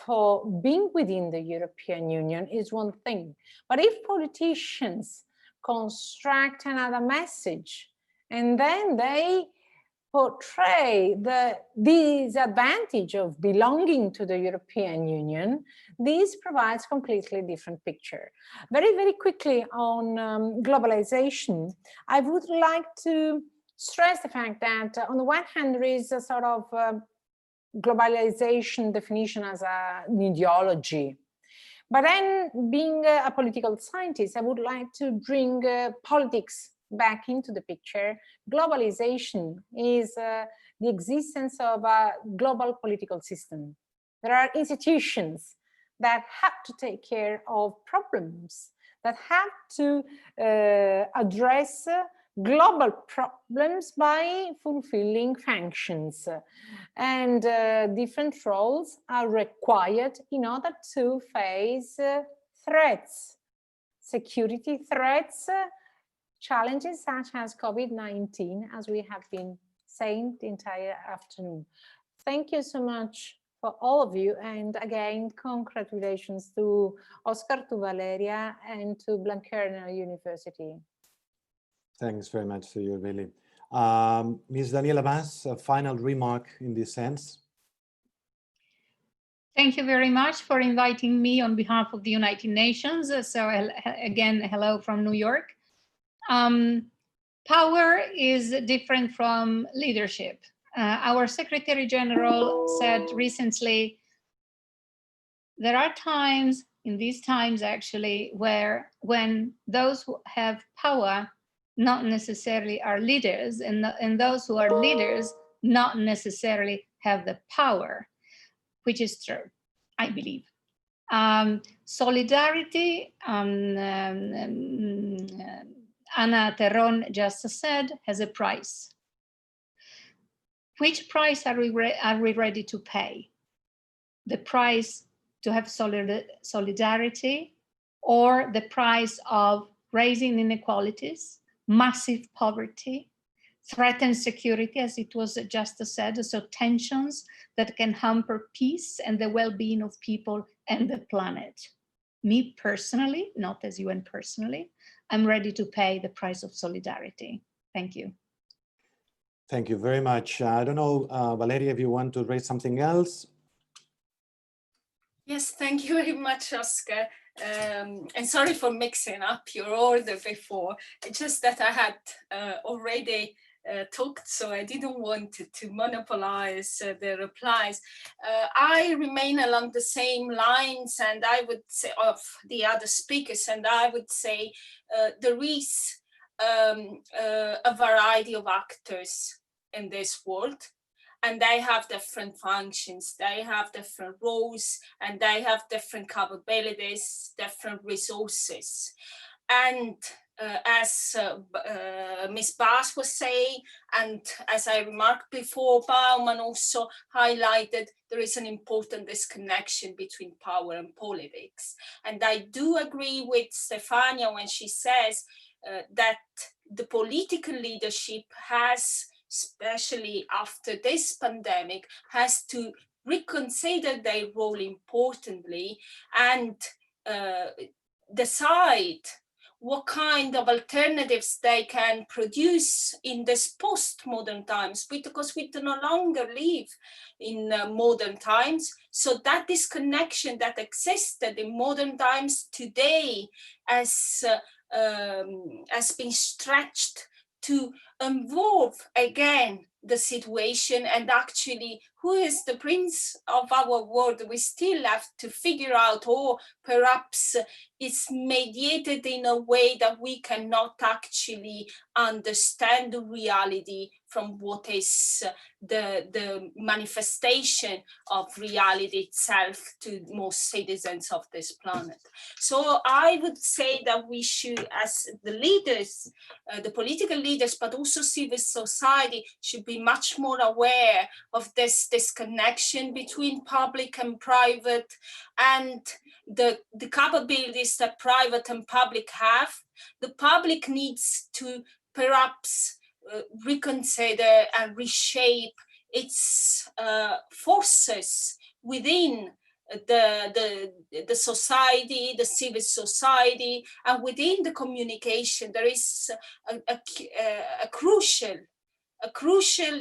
for being within the European Union is one thing, but if politicians construct another message and then they portray the disadvantage of belonging to the European Union, this provides completely different picture. Very, very quickly on globalization, I would like to stress the fact that on the one hand, there is a sort of globalization definition as an ideology. But then, being a political scientist, I would like to bring politics back into the picture. Globalization is the existence of a global political system. There are institutions that have to take care of problems, that have to address global problems by fulfilling functions. And different roles are required in order to face threats, security threats, challenges such as COVID-19, as we have been saying the entire afternoon. Thank you so much for all of you. And again, congratulations to Oscar, to Valeria, and to Blanquerna University. Thanks very much to you, Billy. Ms. Daniela Bas, a final remark in this sense. Thank you very much for inviting me on behalf of the United Nations. So again, hello from New York. Power is different from leadership. Our Secretary General said recently, there are times, in these times actually, when those who have power not necessarily are leaders, and those who are leaders not necessarily have the power, which is true, I believe. Solidarity, Anna Terron just said, has a price. Which price are we ready to pay? The price to have solidarity, or the price of raising inequalities, massive poverty, threaten security, as it was just said, so tensions that can hamper peace and the well-being of people and the planet. Me personally, not as UN personally, I'm ready to pay the price of solidarity. Thank you. Thank you very much. I don't know, Valeria, if you want to raise something else. Yes, thank you very much, Oscar. And sorry for mixing up your order before. It's just that I had already talked, so I didn't want to monopolize the replies. I remain along the same lines, and I would say of the other speakers, and I would say there is a variety of actors in this world, and they have different functions, they have different roles, and they have different capabilities, different resources. And as Ms. Bas was saying, and as I remarked before, Bauman also highlighted, there is an important disconnection between power and politics. And I do agree with Stefania when she says that the political leadership has, especially after this pandemic, has to reconsider their role importantly and decide what kind of alternatives they can produce in this post-modern times, because we do no longer live in modern times. So that disconnection that existed in modern times today has been stretched to involve again the situation, and actually who is the prince of our world we still have to figure out, or perhaps it's mediated in a way that we cannot actually understand the reality from what is the manifestation of reality itself to most citizens of this planet. So I would say that we should, as the leaders, the political leaders, but also civil society, should be much more aware of this connection between public and private, and the capabilities that private and public have. The public needs to perhaps reconsider and reshape its forces within the society, the civil society, and within the communication. There is a crucial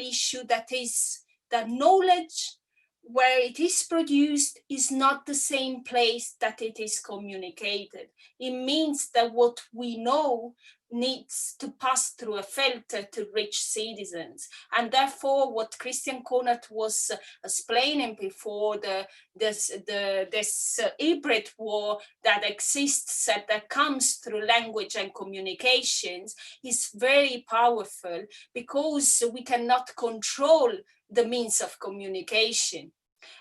issue, that is that knowledge, where it is produced, is not the same place that it is communicated. It means that what we know needs to pass through a filter to reach citizens. And therefore, what Christian Conant was explaining before, this hybrid war that exists, that comes through language and communications, is very powerful, because we cannot control the means of communication.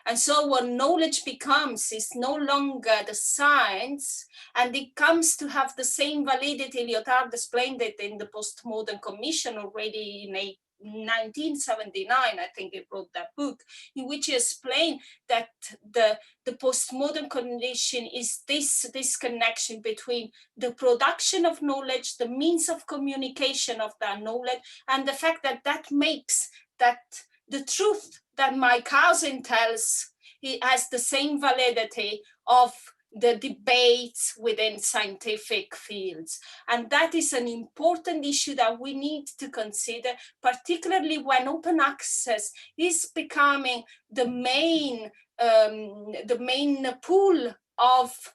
And so what knowledge becomes is no longer the science, and it comes to have the same validity. Lyotard explained it in the Postmodern Commission already in 1979, I think he wrote that book, in which he explained that the postmodern condition is this connection between the production of knowledge, the means of communication of that knowledge, and the fact that that makes that the truth that my cousin tells, it has the same validity of the debates within scientific fields. And that is an important issue that we need to consider, particularly when open access is becoming the main pool of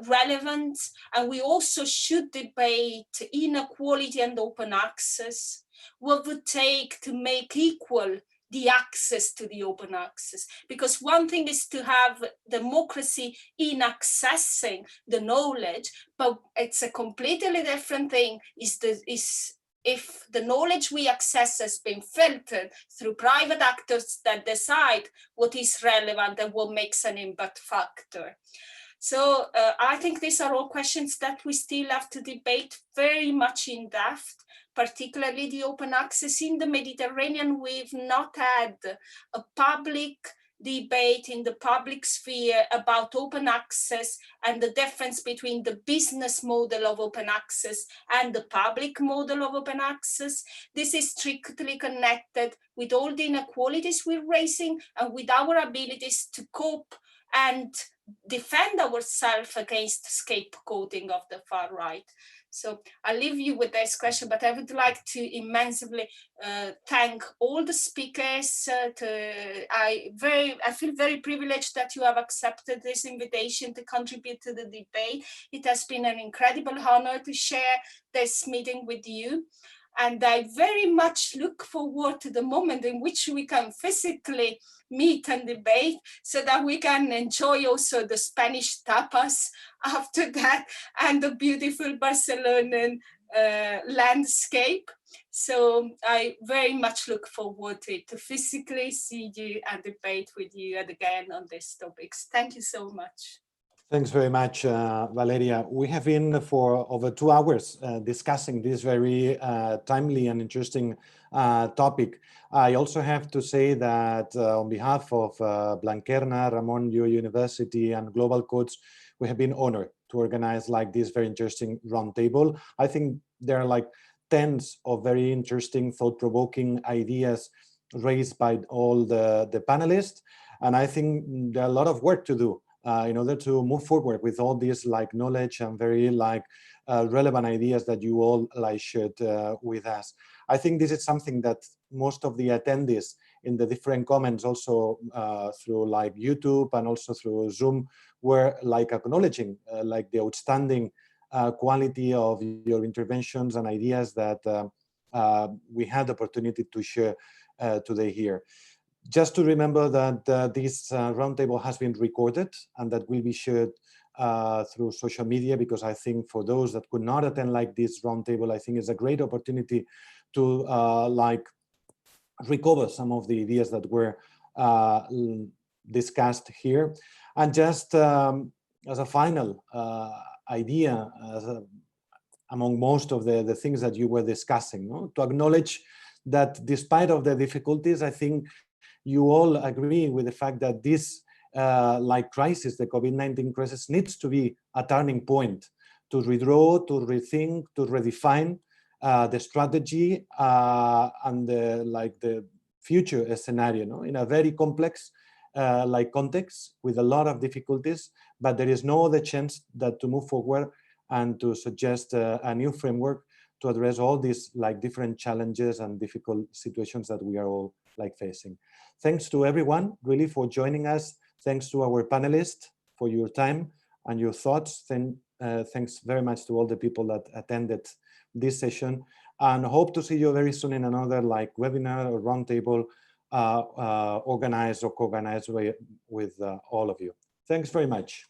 relevance. And we also should debate inequality and open access, what would take to make equal the access to the open access. Because one thing is to have democracy in accessing the knowledge, but it's a completely different thing is if the knowledge we access has been filtered through private actors that decide what is relevant and what makes an impact factor. So I think these are all questions that we still have to debate very much in depth, particularly the open access in the Mediterranean. We've not had a public debate in the public sphere about open access and the difference between the business model of open access and the public model of open access. This is strictly connected with all the inequalities we're raising and with our abilities to cope and defend ourselves against scapegoating of the far right. So I'll leave you with this question, but I would like to immensely thank all the speakers. I feel very privileged that you have accepted this invitation to contribute to the debate. It has been an incredible honor to share this meeting with you. And I very much look forward to the moment in which we can physically meet and debate so that we can enjoy also the Spanish tapas after that and the beautiful Barcelonan landscape. So I very much look forward to it, to physically see you and debate with you again on these topics. Thank you so much. Thanks very much, Valeria. We have been for over 2 hours discussing this very timely and interesting topic. I also have to say that on behalf of Blanquerna, Ramón Llull University and Globalcodes, we have been honored to organize like this very interesting roundtable. I think there are like tens of very interesting, thought-provoking ideas raised by all the panelists. And I think there are a lot of work to do in order to move forward with all these like knowledge and very like relevant ideas that you all like shared with us. I think this is something that most of the attendees in the different comments also through like YouTube and also through Zoom were like acknowledging like the outstanding quality of your interventions and ideas that we had the opportunity to share today here. Just to remember that this roundtable has been recorded and that will be shared through social media, because I think for those that could not attend like this roundtable, I think it's a great opportunity to like recover some of the ideas that were discussed here. And just as a final idea, among most of the things that you were discussing, no? To acknowledge that despite of the difficulties, I think you all agree with the fact that this like crisis, the COVID-19 crisis, needs to be a turning point to redraw, to rethink, to redefine the strategy and the future scenario, no? In a very complex like context with a lot of difficulties, but there is no other chance that to move forward and to suggest a new framework to address all these like different challenges and difficult situations that we are all like facing. Thanks to everyone really for joining us. Thanks to our panelists for your time and your thoughts. Thanks very much to all the people that attended this session, and hope to see you very soon in another like webinar or roundtable organized or co-organized with all of you. Thanks very much.